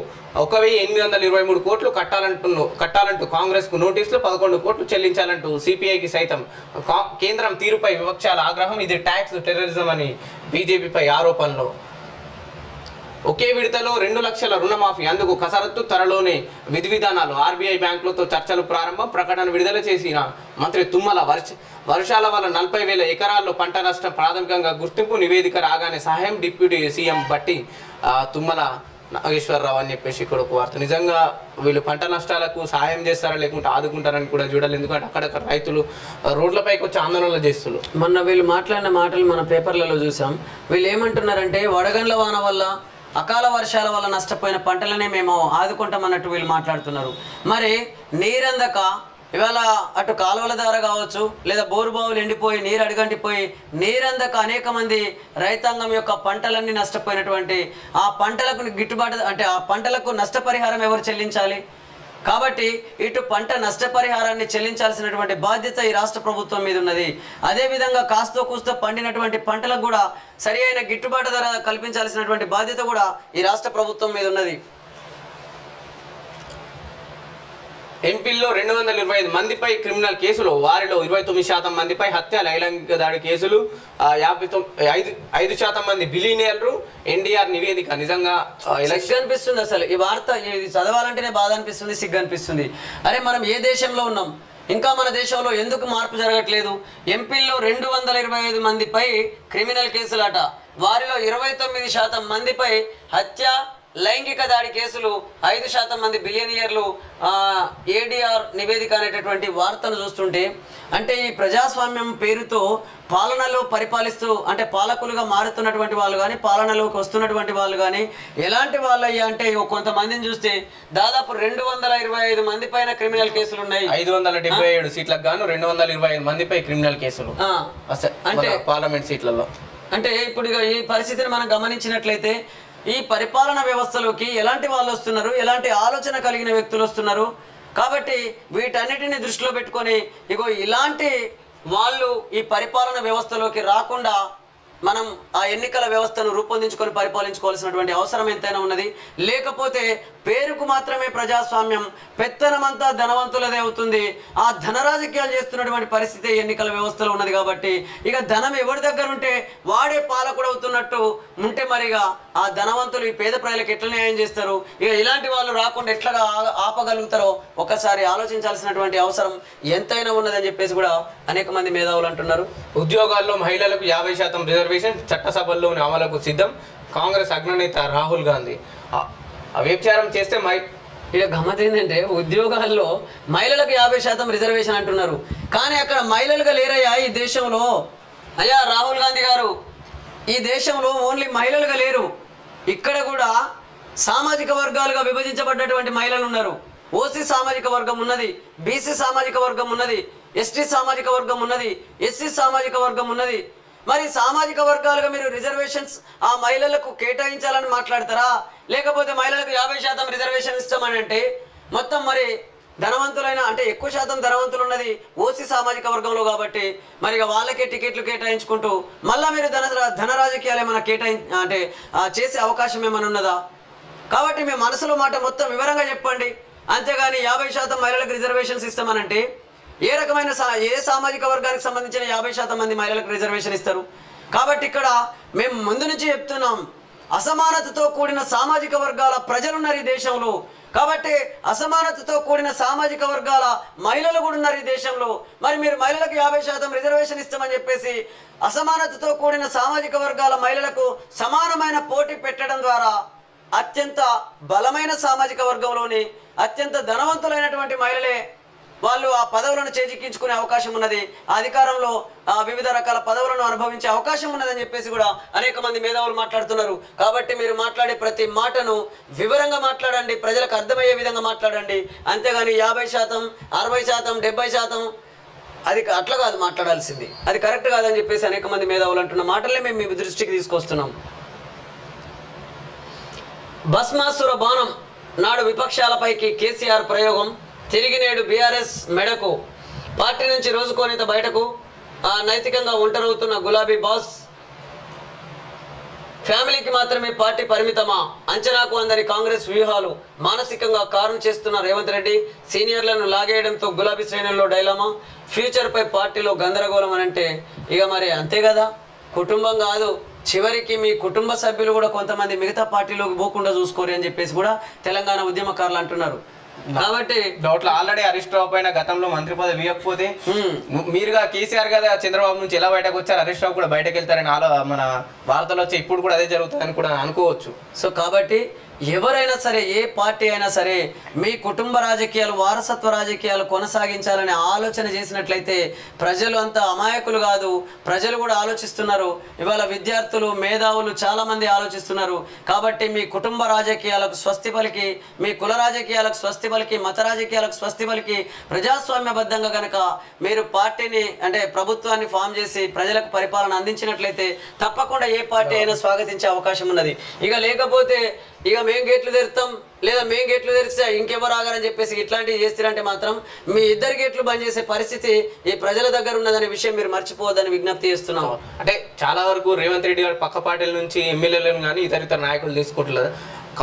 1,823 కోట్లు కట్టాలంటూ కాంగ్రెస్ కు నోటీసులు, 11 కోట్లు చెల్లించాలంటూ సిపిఐకి సైతం కేంద్రం తీరుపై విపక్షాల ఆగ్రహం. ఇది ట్యాక్స్ టెర్రరిజం అని బీజేపీపై ఆరోపణలు. ఒకే విడతలో 2 లక్షల రుణమాఫీ, అందుకు కసరత్తు, త్వరలోనే విధి విధానాలు. ఆర్బీఐ బ్యాంకులతో చర్చలు ప్రారంభం. ప్రకటన విడుదల చేసిన మంత్రి తుమ్మల వర్షాల వల్ల 40,000 ఎకరాల్లో పంట నష్టం ప్రాథమికంగా గుర్తింపు, నివేదిక రాగానే సహాయం. డిప్యూటీ సీఎం బట్టి తుమ్మల నాగేశ్వరరావు అని చెప్పేసి ఇక్కడ ఒక వార్త. నిజంగా వీళ్ళు పంట నష్టాలకు సహాయం చేస్తారా లేకుంటే ఆదుకుంటారని కూడా చూడాలి. ఎందుకంటే అక్కడక్కడ రైతులు రోడ్లపైకి వచ్చి ఆందోళనలు చేస్తున్నారు. మొన్న వీళ్ళు మాట్లాడిన మాటలు మన పేపర్లలో చూసాం. వీళ్ళు ఏమంటున్నారంటే వడగండ్ల వాన వల్ల, అకాల వర్షాల వల్ల నష్టపోయిన పంటలనే మేము ఆదుకుంటామన్నట్టు వీళ్ళు మాట్లాడుతున్నారు. మరి నీరందక ఇవాళ అటు కాలువల ద్వారా కావచ్చు, లేదా బోరుబావులు ఎండిపోయి నీరు అడుగంటిపోయి నీరందక అనేక మంది రైతాంగం యొక్క పంటలన్నీ నష్టపోయినటువంటి ఆ పంటలకు గిట్టుబాటు అంటే ఆ పంటలకు నష్టపరిహారం ఎవరు చెల్లించాలి? కాబట్టి ఇటు పంట నష్టపరిహారాన్ని చెల్లించాల్సినటువంటి బాధ్యత ఈ రాష్ట్ర ప్రభుత్వం మీద ఉన్నది. అదేవిధంగా కాస్తో కూస్తో పండినటువంటి పంటలకు కూడా సరి అయిన గిట్టుబాటు ధర కల్పించాల్సినటువంటి బాధ్యత కూడా ఈ రాష్ట్ర ప్రభుత్వం మీద ఉన్నది. ఎంపీల్లో 225 మందిపై క్రిమినల్ కేసులు, వారిలో 29% మందిపై హత్య, లైంగిక దాడి కేసులు, 5% మంది బిలియనీర్లు. ఎన్డీఆర్ నివేదిక. నిజంగా సిగ్గు అనిపిస్తుంది అసలు ఈ వార్త, ఇది చదవాలంటేనే బాధ అనిపిస్తుంది, సిగ్గు అనిపిస్తుంది. అరే మనం ఏ దేశంలో ఉన్నాం? ఇంకా మన దేశంలో ఎందుకు మార్పు జరగట్లేదు? ఎంపీల్లో 225 మందిపై క్రిమినల్ కేసులట, వారిలో 29% మందిపై హత్య, లైంగిక దాడి కేసులు, 5% మంది బిలియనియర్లు. ఏడీఆర్ నివేదిక అనేటటువంటి వార్తను చూస్తుంటే అంటే ఈ ప్రజాస్వామ్యం పేరుతో పాలనలో పరిపాలిస్తూ అంటే పాలకులుగా మారుతున్నటువంటి వాళ్ళు కానీ పాలనలోకి వస్తున్నటువంటి వాళ్ళు కానీ ఎలాంటి వాళ్ళయ్యా అంటే కొంతమందిని చూస్తే దాదాపు 225 మంది పైన క్రిమినల్ కేసులు ఉన్నాయి. 577 సీట్లకు గాను 225 మందిపై క్రిమినల్ కేసులు అంటే పార్లమెంట్ సీట్లలో. అంటే ఇప్పుడు ఈ పరిస్థితిని మనం గమనించినట్లయితే ఈ పరిపాలన వ్యవస్థలోకి ఎలాంటి వాళ్ళు వస్తున్నారు, ఎలాంటి ఆలోచన కలిగిన వ్యక్తులు వస్తున్నారు. కాబట్టి వీటన్నిటిని దృష్టిలో పెట్టుకొని ఇలాంటి వాళ్ళు ఈ పరిపాలన వ్యవస్థలోకి రాకుండా మనం ఆ ఎన్నికల వ్యవస్థను రూపొందించుకొని పరిపాలించుకోవాల్సినటువంటి అవసరం ఎంతైనా ఉన్నది. లేకపోతే పేరుకు మాత్రమే ప్రజాస్వామ్యం, పెత్తనమంతా ధనవంతులదే అవుతుంది. ఆ ధన రాజకీయాలు చేస్తున్నటువంటి పరిస్థితి ఎన్నికల వ్యవస్థలో ఉన్నది. కాబట్టి ఇక ధనం ఎవరి దగ్గర ఉంటే వాడే పాలకుడు అవుతున్నట్టు ఉంటే మరిగా ఆ ధనవంతులు ఈ పేద ప్రజలకు ఎట్లా న్యాయం చేస్తారు? ఇక ఇలాంటి వాళ్ళు రాకుండా ఎట్లాగా ఆపగలుగుతారో ఒకసారి ఆలోచించాల్సినటువంటి అవసరం ఎంతైనా ఉన్నదని చెప్పేసి కూడా అనేక మంది మేధావులు అంటున్నారు. ఉద్యోగాల్లో మహిళలకు 50% రిజర్వేషన్ చట్టసభల్లోని అమలుకు సిద్ధం. కాంగ్రెస్ అగ్రనేత రాహుల్ గాంధీ వ్యభిచారం చేస్తే ఇక గమ్మత్ ఏంటంటే ఉద్యోగాల్లో మహిళలకు 50% రిజర్వేషన్ అంటున్నారు. కానీ అక్కడ మహిళలుగా లేరయ్యా ఈ దేశంలో. అయ్యా రాహుల్ గాంధీ గారు, ఈ దేశంలో ఓన్లీ మహిళలుగా లేరు, ఇక్కడ కూడా సామాజిక వర్గాలుగా విభజించబడ్డటువంటి మహిళలు ఉన్నారు. ఓసీ సామాజిక వర్గం ఉన్నది, బీసీ సామాజిక వర్గం ఉన్నది, ఎస్టీ సామాజిక వర్గం ఉన్నది, ఎస్సీ సామాజిక వర్గం ఉన్నది. మరి సామాజిక వర్గాలుగా మీరు రిజర్వేషన్స్ ఆ మహిళలకు కేటాయించాలని మాట్లాడతారా? లేకపోతే మహిళలకు 50% రిజర్వేషన్ ఇస్తామని అంటే మొత్తం మరి ధనవంతులైన అంటే ఎక్కువ శాతం ధనవంతులు ఉన్నది ఓసీ సామాజిక వర్గంలో కాబట్టి మరి వాళ్ళకే టికెట్లు కేటాయించుకుంటూ మళ్ళీ మీరు ధన రాజకీయాలు ఏమైనా అంటే చేసే అవకాశం ఏమైనా ఉన్నదా? కాబట్టి మీ మనసులో మాట మొత్తం వివరంగా చెప్పండి. అంతేగాని 50% మహిళలకు రిజర్వేషన్స్ ఇస్తామనంటే ఏ రకమైన ఏ సామాజిక వర్గానికి సంబంధించిన 50% మంది మహిళలకు రిజర్వేషన్ ఇస్తారు? కాబట్టి ఇక్కడ మేము ముందు నుంచి చెప్తున్నాం, అసమానతతో కూడిన సామాజిక వర్గాల ప్రజలున్నారు ఈ దేశంలో. కాబట్టి అసమానతతో కూడిన సామాజిక వర్గాల మహిళలు కూడా ఉన్నారు ఈ దేశంలో. మరి మీరు మహిళలకు 50% రిజర్వేషన్ ఇస్తామని చెప్పేసి అసమానతతో కూడిన సామాజిక వర్గాల మహిళలకు సమానమైన పోటీ పెట్టడం ద్వారా అత్యంత బలమైన సామాజిక వర్గంలోని అత్యంత ధనవంతులైనటువంటి మహిళలే వాళ్ళు ఆ పదవులను చేజిక్కించుకునే అవకాశం ఉన్నది, అధికారంలో వివిధ రకాల పదవులను అనుభవించే అవకాశం ఉన్నదని చెప్పేసి కూడా అనేక మంది మేధావులు మాట్లాడుతున్నారు. కాబట్టి మీరు మాట్లాడే ప్రతి మాటను వివరంగా మాట్లాడండి, ప్రజలకు అర్థమయ్యే విధంగా మాట్లాడండి. అంతేగాని 50%, 60%, 70% అది అట్లా కాదు మాట్లాడాల్సింది, అది కరెక్ట్ కాదని చెప్పేసి అనేక మంది మేధావులు అంటున్న మాటలే మేము మీ దృష్టికి తీసుకొస్తున్నాం. భస్మాసుర బాణం నాడు విపక్షాలపైకి కేసీఆర్ ప్రయోగం, తిరిగి నేడు బీఆర్ఎస్ మెడకు. పార్టీ నుంచి రోజుకోనేత బయటకు, నైతికంగా ఒంటరవుతున్న గులాబీ బాస్. ఫ్యామిలీకి మాత్రమే పార్టీ పరిమితమా? అంచనాకు అందరి కాంగ్రెస్ వ్యూహాలు. మానసికంగా కారణం చేస్తున్న రేవంత్ రెడ్డి. సీనియర్లను లాగేయడంతో గులాబీ శ్రేణుల్లో డైలమా. ఫ్యూచర్పై పార్టీలో గందరగోళం అని అంటే ఇక మరి అంతే కదా, కుటుంబం కాదు చివరికి మీ కుటుంబ సభ్యులు కూడా కొంతమంది మిగతా పార్టీలోకి పోకుండా చూసుకోరు అని చెప్పేసి కూడా తెలంగాణ ఉద్యమకారులు అంటున్నారు. కాబట్టి డౌట్లు ఆల్రెడీ హరీష్ రావు పైన గతంలో మంత్రి పదవి ఇవ్వకపోతే మీరుగా కేసీఆర్ కదా చంద్రబాబు నుంచి ఎలా బయటకు వచ్చారు, హరీష్ రావు కూడా బయటకు వెళ్తారని మన వార్తలు వచ్చి ఇప్పుడు కూడా అదే జరుగుతుందని కూడా అనుకోవచ్చు. సో కాబట్టి ఎవరైనా సరే, ఏ పార్టీ అయినా సరే, మీ కుటుంబ రాజకీయాలు, వారసత్వ రాజకీయాలు కొనసాగించాలనే ఆలోచన చేసినట్లయితే ప్రజలు అంత అమాయకులు కాదు, ప్రజలు కూడా ఆలోచిస్తున్నారు. ఇవాళ విద్యార్థులు, మేధావులు చాలామంది ఆలోచిస్తున్నారు. కాబట్టి మీ కుటుంబ రాజకీయాలకు స్వస్తి పలికి, మీ కుల రాజకీయాలకు స్వస్తి పలికి, మత రాజకీయాలకు స్వస్తి పలికి ప్రజాస్వామ్యబద్ధంగా కనుక మీరు పార్టీని అంటే ప్రభుత్వాన్ని ఫామ్ చేసి ప్రజలకు పరిపాలన అందించినట్లయితే తప్పకుండా ఏ పార్టీ అయినా స్వాగతించే అవకాశం ఉన్నది. ఇక లేకపోతే ఇక మేము గేట్లు తెరుస్తాం, లేదా మేము గేట్లు తెరిస్తే ఇంకెవరు ఆగారని చెప్పేసి ఇట్లాంటివి చేస్తారంటే మాత్రం మీ ఇద్దరు గేట్లు బంద్ చేసే పరిస్థితి ఈ ప్రజల దగ్గర ఉన్నదనే విషయం మీరు మర్చిపోవద్దని విజ్ఞప్తి చేస్తున్నాం. అంటే చాలా వరకు రేవంత్ రెడ్డి గారు పక్క పార్టీల నుంచి ఎమ్మెల్యేలను కానీ ఇతర నాయకులు తీసుకుంటలేదు.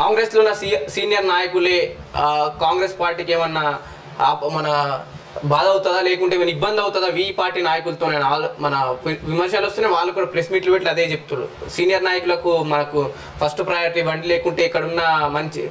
కాంగ్రెస్లో ఉన్న సీనియర్ నాయకులే కాంగ్రెస్ పార్టీకి ఏమన్నా మన బాధ అవుతుందా, లేకుంటే ఏమైనా ఇబ్బంది అవుతుందా ఈ పార్టీ నాయకులతో మన విమర్శలు వస్తున్నాయి. వాళ్ళు కూడా ప్రెస్ మీట్లు పెట్టి అదే చెప్తున్నారు, సీనియర్ నాయకులకు మనకు ఫస్ట్ ప్రయారిటీ ఇవ్వండి, లేకుంటే ఇక్కడ ఉన్న మంచి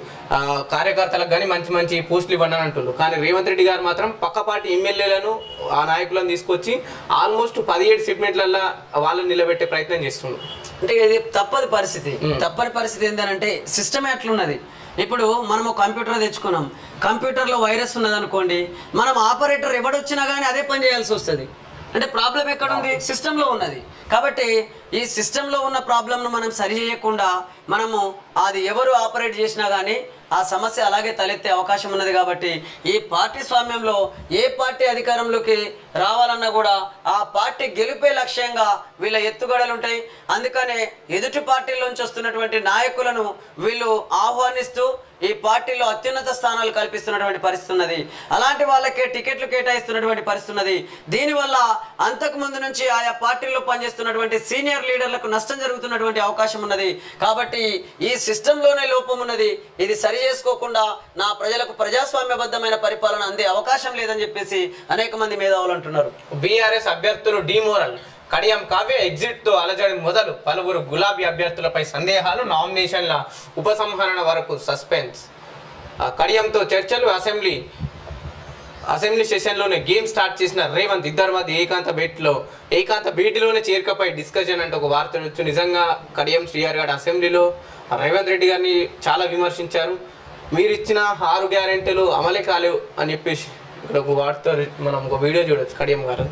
కార్యకర్తలకు కానీ మంచి మంచి పోస్టులు ఇవ్వండి అని అంటున్నారు. కానీ రేవంత్ రెడ్డి గారు మాత్రం పక్క పార్టీ ఎమ్మెల్యేలను ఆ నాయకులను తీసుకొచ్చి ఆల్మోస్ట్ 17 సెగ్మెంట్లలో వాళ్ళని నిలబెట్టే ప్రయత్నం చేస్తున్నారు. అంటే ఇది తప్పని పరిస్థితి ఏంటంటే సిస్టమే అట్లున్నది. ఇప్పుడు మనము కంప్యూటర్ తెచ్చుకున్నాం, కంప్యూటర్లో వైరస్ ఉన్నదనుకోండి, మనం ఆపరేటర్ ఎవడొచ్చినా కానీ అదే పని చేయాల్సి వస్తుంది. అంటే ప్రాబ్లం ఎక్కడ ఉంది? సిస్టంలో ఉన్నది. కాబట్టి ఈ సిస్టంలో ఉన్న ప్రాబ్లంను మనం సరి చేయకుండా మనము అది ఎవరు ఆపరేట్ చేసినా కానీ ఆ సమస్య అలాగే తలెత్తే అవకాశం ఉన్నది. కాబట్టి ఈ పార్టీ స్వామ్యంలో ఏ పార్టీ అధికారంలోకి రావాలన్నా కూడా ఆ పార్టీ గెలిపే లక్ష్యంగా వీళ్ళ ఎత్తుగడలు ఉంటాయి. అందుకనే ఎదుటి పార్టీలోంచి వస్తున్నటువంటి నాయకులను వీళ్ళు ఆహ్వానిస్తూ ఈ పార్టీలో అత్యున్నత స్థానాలు కల్పిస్తున్నటువంటి పరిస్థితి ఉన్నది. అలాంటి వాళ్ళకే టికెట్లు కేటాయిస్తున్నటువంటి పరిస్థితి ఉన్నది. దీనివల్ల అంతకు ముందు నుంచి ఆయా పార్టీల్లో పనిచేస్తున్నటువంటి సీనియర్ లీడర్లకు నష్టం జరుగుతున్నటువంటి అవకాశం ఉన్నది. కాబట్టి ఈ సిస్టంలోనే లోపం ఉన్నది. ఇది సరి చేసుకోకుండా నా ప్రజలకు ప్రజాస్వామ్యబద్ధమైన పరిపాలన అందే అవకాశం లేదని చెప్పేసి అనేక మంది మేధావులు అంటున్నారు. బీఆర్ఎస్ అభ్యర్థులు డిమోరల్, కడియం కావ్య ఎగ్జిట్ తో అలజడి మొదలు, పలువురు గులాబీ అభ్యర్థులపై సందేహాలు, నామినేషన్ల ఉపసంహరణ వరకు సస్పెన్స్. కడియంతో చర్చలు, అసెంబ్లీ సెషన్లోనే గేమ్ స్టార్ట్ చేసిన రేవంత్, ఇద్దరి మధ్య ఏకాంత భేటీలోనే చేరికపై డిస్కషన్ అంటే ఒక వార్త వచ్చు. నిజంగా కడియం శ్రీహరి గారు అసెంబ్లీలో రేవంత్ రెడ్డి గారిని చాలా విమర్శించారు. మీరు ఇచ్చిన 6 గ్యారెంటీలు అమలే కాలేవు అని చెప్పేసి ఇక్కడ ఒక వార్త మనం ఒక వీడియో చూడొచ్చు కడియం గారు.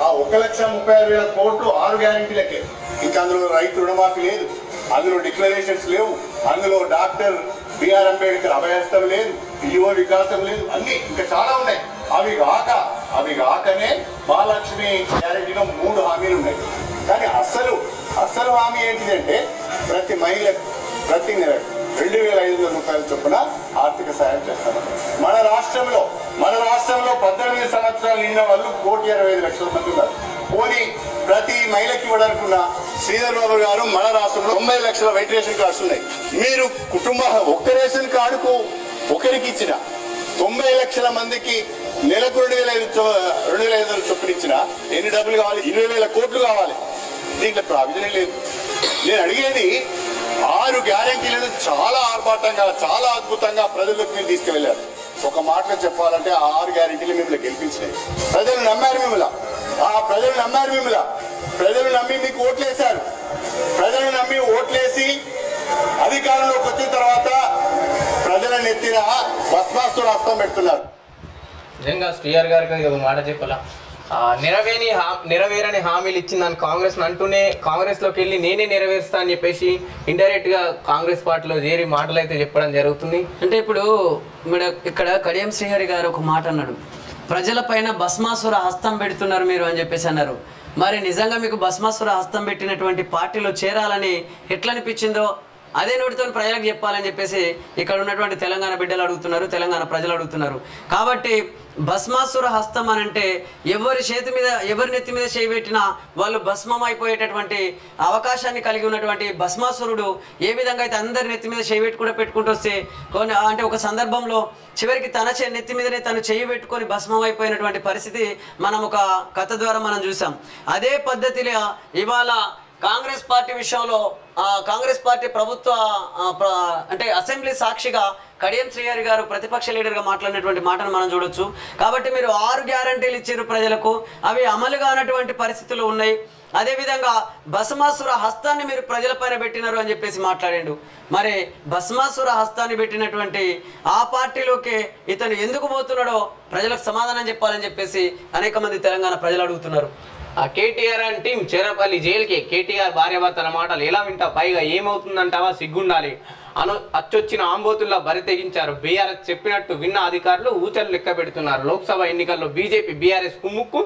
ఆ 1,36,000 కోట్లు 6 గ్యారెంటీలకే. ఇంకా అందులో రైతు రుణమాఫీ లేదు, అందులో డిక్లరేషన్స్ లేవు, అందులో డాక్టర్ బిఆర్ అంబేద్కర్ అభయస్థం లేదు, యువ వికాసం లేదు, అన్ని ఇంకా చాలా ఉన్నాయి. అవి కాకనే మహాలక్ష్మి గ్యారెంటీలో 3 హామీలు ఉన్నాయి. కానీ అసలు హామీ ఏంటిదంటే ప్రతి మహిళకు ప్రతి నెల 2,500 రూపాయల చొప్పున ఆర్థిక సాయం చేస్తారు. మన రాష్ట్రంలో 18 సంవత్సరాలు నిండిన వాళ్ళు 1,60,00,000 మంది ఉన్నారు. పోనీ ప్రతి మహిళకి ఇవ్వడానుకున్న శ్రీధర్ బాబు గారు మన రాష్ట్రంలో 90 లక్షల వైట్ రేషన్ కార్డ్స్ ఉన్నాయి. మీరు ఒక్క రేషన్ కార్డుకు ఒకరికి ఇచ్చిన 90 లక్షల మందికి నెలకు 2,500 చొప్పున ఇచ్చిన ఎన్ని డబ్బులు కావాలి? 20,000 కోట్లు కావాలి. దీంట్లో ప్రావిజనే లేదు. నేను అడిగేది 6 గ్యారెంటీలను చాలా ఆర్భాటంగా, చాలా అద్భుతంగా ప్రజలకు మీరు తీసుకువెళ్ళారు. ఒక మాటలో చెప్పాలంటే ఆ 6 గ్యారెంటీలు మిమ్మల్ని గెలిపించినాయి. ప్రజలు నమ్మారు మిమ్మల్ని. ప్రజలు నమ్మి మీకు ఓట్లేశారు. ప్రజలు నమ్మి ఓట్లేసి అధికారంలోకి వచ్చిన తర్వాత ప్రజలను ఎత్తిన భస్మాసుర హస్తం పెడుతున్నారు. నిజంగా శ్రీహరి గారికి ఒక మాట చెప్పాలా, నెరవేరని హామీలు ఇచ్చిందని కాంగ్రెస్ అంటూనే కాంగ్రెస్లోకి వెళ్ళి నేనే నెరవేరుస్తా అని చెప్పేసి ఇండైరెక్ట్ గా కాంగ్రెస్ పార్టీలో చేరి మాటలు అయితే చెప్పడం జరుగుతుంది. అంటే ఇప్పుడు ఇక్కడ కడియం శ్రీహరి గారు ఒక మాట అన్నాడు, ప్రజలపైన భస్మాసుర హస్తం పెడుతున్నారు మీరు అని చెప్పేసి అన్నారు. మరి నిజంగా మీకు భస్మాసుర హస్తం పెట్టినటువంటి పార్టీలో చేరాలని ఎట్లా అనిపించిందో అదే నోటితో ప్రజలకు చెప్పాలని చెప్పేసి ఇక్కడ ఉన్నటువంటి తెలంగాణ బిడ్డలు అడుగుతున్నారు, తెలంగాణ ప్రజలు అడుగుతున్నారు. కాబట్టి భస్మాసుర హస్తం అని అంటే ఎవరి నెత్తి మీద చేయబెట్టినా వాళ్ళు భస్మం అయిపోయేటటువంటి అవకాశాన్ని కలిగి ఉన్నటువంటి భస్మాసురుడు ఏ విధంగా అయితే అందరి నెత్తి మీద పెట్టుకుంటూ వస్తే అంటే ఒక సందర్భంలో చివరికి తన నెత్తి మీదనే తను చేయి పెట్టుకొని భస్మం అయిపోయినటువంటి పరిస్థితి మనం ఒక కథ ద్వారా మనం చూసాం. అదే పద్ధతిలో ఇవాళ కాంగ్రెస్ పార్టీ విషయంలో కాంగ్రెస్ పార్టీ ప్రభుత్వ అంటే అసెంబ్లీ సాక్షిగా కడియం శ్రీహరి గారు ప్రతిపక్ష లీడర్గా మాట్లాడినటువంటి మాటను మనం చూడొచ్చు. కాబట్టి మీరు 6 గ్యారంటీలు ఇచ్చారు ప్రజలకు, అవి అమలు కానటువంటి పరిస్థితులు ఉన్నాయి. అదేవిధంగా భస్మాసుర హస్తాన్ని మీరు ప్రజలపైన పెట్టినారు అని చెప్పేసి మాట్లాడిండు. మరి భస్మాసుర హస్తాన్ని పెట్టినటువంటి ఆ పార్టీలోకి ఇతను ఎందుకు పోతున్నాడో ప్రజలకు సమాధానం చెప్పాలని చెప్పేసి అనేక మంది తెలంగాణ ప్రజలు అడుగుతున్నారు. కేటీఆర్ అండ్ టీం చేరపల్లి జైలుకి. కేటీఆర్ భార్యాభర్తల మాటలు ఎలా వింటా, పైగా ఏమవుతుందంటావా, సిగ్గుండాలి అచ్చొచ్చిన ఆంబోతుల్లా బరి తెగించారు. బీఆర్ఎస్ చెప్పినట్టు విన్న అధికారులు ఊచలు లెక్క పెడుతున్నారు. లోక్సభ ఎన్నికల్లో బీజేపీ బీఆర్ఎస్ కుమ్ముక్కు.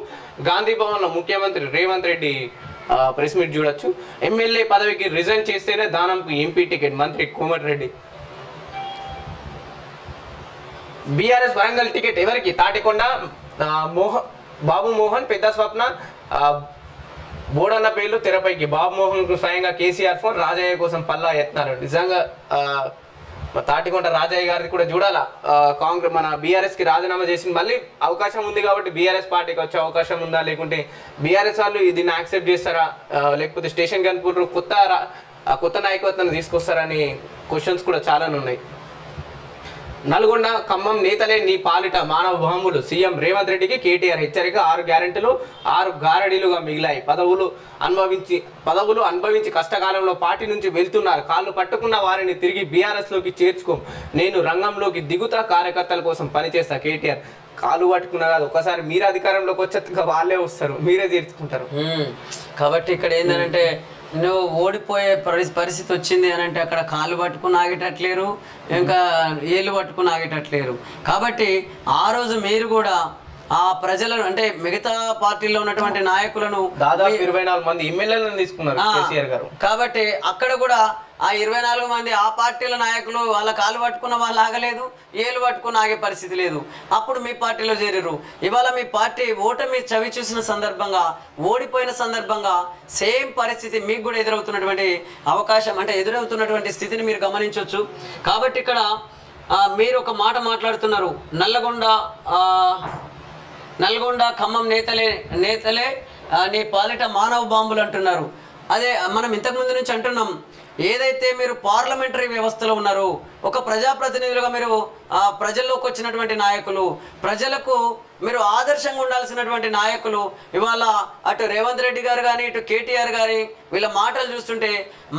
గాంధీ భవన్లో ముఖ్యమంత్రి రేవంత్ రెడ్డి ప్రెస్ మీట్ చూడొచ్చు. ఎమ్మెల్యే పదవికి రిజైన్ చేస్తేనే దానంకు ఎంపీ టికెట్, మంత్రి కోమటిరెడ్డి. బీఆర్ఎస్ వరంగల్ టికెట్ ఎవరికి? తాటికొండ బాబు మోహన్, పెద్ద స్వప్న, బోడన్న పేర్లు తెరపైకి. బాబు మోహన్ కు స్వయంగా కేసీఆర్ ఫోన్, రాజయ్య కోసం పల్లా యత్నాలు. నిజంగా తాటికొండ రాజయ్య గారిది కూడా చూడాలా. కాంగ్రెస్ మన బీఆర్ఎస్ కి రాజీనామా చేసింది, మళ్ళీ అవకాశం ఉంది కాబట్టి బీఆర్ఎస్ పార్టీకి వచ్చే అవకాశం ఉందా, లేకుంటే బీఆర్ఎస్ వాళ్ళు దీన్ని యాక్సెప్ట్ చేస్తారా, లేకపోతే స్టేషన్ కనుకుంటారు కొత్త నాయకత్వాన్ని తీసుకొస్తారని క్వశ్చన్స్ కూడా చాలానే ఉన్నాయి. నల్గొండ ఖమ్మం నేతలే నీ పాలిట మానవ బాంబులు. సీఎం రేవంత్ రెడ్డికి కేటీఆర్ హెచ్చరిక. 6 గ్యారెంటీలు 6 గారడీలుగా మిగిలాయి. పదవులు అనుభవించి కష్టకాలంలో పార్టీ నుంచి వెళ్తున్నారు. కాళ్ళు పట్టుకున్న వారిని తిరిగి బీఆర్ఎస్ లోకి చేర్చుకోం. నేను రంగంలోకి దిగుతా, కార్యకర్తల కోసం పనిచేస్తా. కేటీఆర్ కాలు పట్టుకున్నా కాదు, ఒకసారి మీరు అధికారంలోకి వచ్చాక వాళ్ళే వస్తారు, మీరే తీర్చుకుంటారు. కాబట్టి ఇక్కడ ఏంటంటే నువ్వు ఓడిపోయే పరిస్థితి వచ్చింది అని అంటే అక్కడ కాళ్ళు పట్టుకుని ఆగేటట్లేరు, ఇంకా ఏళ్ళు పట్టుకుని ఆగేటట్లేరు. కాబట్టి ఆ రోజు మీరు కూడా ఆ ప్రజలను అంటే మిగతా పార్టీలో ఉన్నటువంటి నాయకులను దాదాపు 24 మంది ఎమ్మెల్యేలను తీసుకున్నారు కేసీఆర్ గారు. కాబట్టి అక్కడ కూడా ఆ 24 మంది ఆ పార్టీల నాయకులు వాళ్ళ కాలు పట్టుకున్న వాళ్ళు ఆగలేదు, ఏళ్ళు పట్టుకుని ఆగే పరిస్థితి లేదు. అప్పుడు మీ పార్టీలో చేరారు. ఇవాళ మీ పార్టీ ఓటమి చవి చూసిన సందర్భంగా, ఓడిపోయిన సందర్భంగా సేమ్ పరిస్థితి మీకు కూడా ఎదురవుతున్నటువంటి అవకాశం, అంటే ఎదురవుతున్నటువంటి స్థితిని మీరు గమనించవచ్చు. కాబట్టి ఇక్కడ మీరు ఒక మాట మాట్లాడుతున్నారు, నల్గొండ ఖమ్మం నేతలే నీ పాలిట మానవ బాంబులు అంటున్నారు. అదే మనం ఇంతకుముందు నుంచి అంటున్నాం, ఏదైతే మీరు పార్లమెంటరీ వ్యవస్థలో ఉన్నారో, ఒక ప్రజాప్రతినిధులుగా మీరు ప్రజల్లోకి వచ్చినటువంటి నాయకులు, ప్రజలకు మీరు ఆదర్శంగా ఉండాల్సినటువంటి నాయకులు, ఇవాళ అటు రేవంత్ రెడ్డి గారు కానీ ఇటు కేటీఆర్ గారి వీళ్ళ మాటలు చూస్తుంటే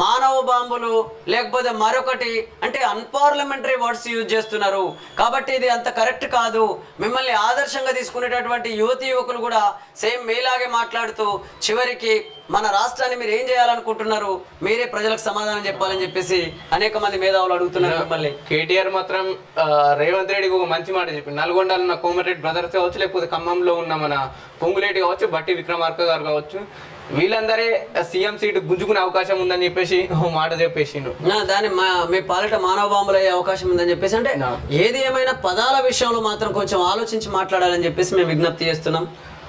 మానవ బాంబులు లేకపోతే మరొకటి అంటే అన్పార్లమెంటరీ వర్డ్స్ యూజ్ చేస్తున్నారు. కాబట్టి ఇది అంత కరెక్ట్ కాదు. మిమ్మల్ని ఆదర్శంగా తీసుకునేటటువంటి యువకులు కూడా సేమ్ మీలాగే మాట్లాడుతూ చివరికి మన రాష్ట్రాన్ని మీరు ఏం చేయాలనుకుంటున్నారు, మీరే ప్రజలకు సమాధానం చెప్పాలని చెప్పేసి అనేక మంది మేధావులు అడుగుతున్నారు మిమ్మల్ని. కేటీఆర్ మాత్రం రేవంత్ రెడ్డికి ఒక మంచి మాట చెప్పి, నల్గొండలో ఉన్న కోమటిరెడ్డి బ్రదర్స్ కావచ్చు, లేకపోతే ఖమ్మంలో ఉన్న మన పొంగులేటి కావచ్చు, బట్టి విక్రమార్క గారు కావచ్చు, వీళ్ళందరే సీఎం సీటు గుంజుకునే అవకాశం ఉందని చెప్పేసి మాట చెప్పేసిండు. దాని మీ పాలిట మానవ బాంబులు అయ్యే అవకాశం ఉందని చెప్పేసి, అంటే ఏది ఏమైనా పదాల విషయంలో మాత్రం కొంచెం ఆలోచించి మాట్లాడాలని చెప్పేసి మేము విజ్ఞప్తి చేస్తున్నాం.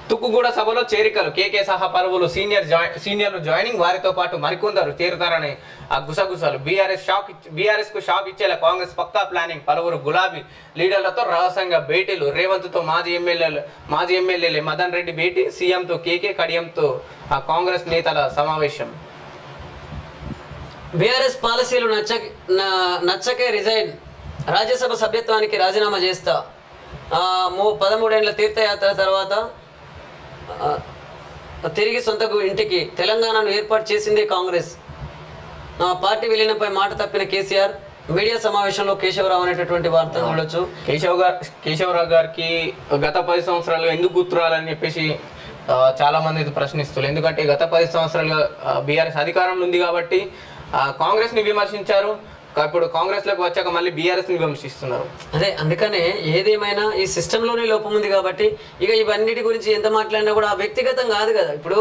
తుక్కుగూడ సభలో చేరికలు, కేకే సహా పరువులు, సీనియర్లు జాయినింగ్, వారితో పాటు మరికొందరు చేరుతారని ఆ గుసగుసలు. బీఆర్ఎస్ కు షాక్ ఇచ్చేలా కాంగ్రెస్ పక్కా ప్లానింగ్, పలువురు గులాబీ లీడర్లతో రహస్యంగా భేటీలు, రేవంత్తో మాజీ ఎమ్మెల్యేలే మదన్ రెడ్డి భేటీ, సీఎంతో కేకే, కడియంతో ఆ కాంగ్రెస్ నేతల సమావేశం. బీఆర్ఎస్ పాలసీలు నచ్చకే రిజైన్, రాజ్యసభ సభ్యత్వానికి రాజీనామా చేస్తా, 13 ఏళ్ల తీర్థయాత్ర తర్వాత తిరిగి సొంత ఇంటికి, తెలంగాణను ఏర్పాటు చేసింది కాంగ్రెస్, పార్టీ విలీనంపై మాట తప్పిన కేసీఆర్, మీడియా సమావేశంలో కేశవరావు అనేటటువంటి వార్తను చూడొచ్చు. కేశవరావు గారికి గత 10 సంవత్సరాలు ఎందుకు గుర్తురాలని చెప్పేసి చాలా మంది ప్రశ్నిస్తున్నారు. ఎందుకంటే గత 10 సంవత్సరాలుగా బీఆర్ఎస్ అధికారంలో ఉంది కాబట్టి కాంగ్రెస్ని విమర్శించారు. ఇప్పుడు కాంగ్రెస్లోకి వచ్చాక మళ్ళీ బీఆర్ఎస్ని విమర్శిస్తున్నారు. అదే అందుకనే ఏదేమైనా ఈ సిస్టంలోనే లోపం ఉంది కాబట్టి ఇక ఇవన్నిటి గురించి ఎంత మాట్లాడినా కూడా వ్యక్తిగతం కాదు కదా. ఇప్పుడు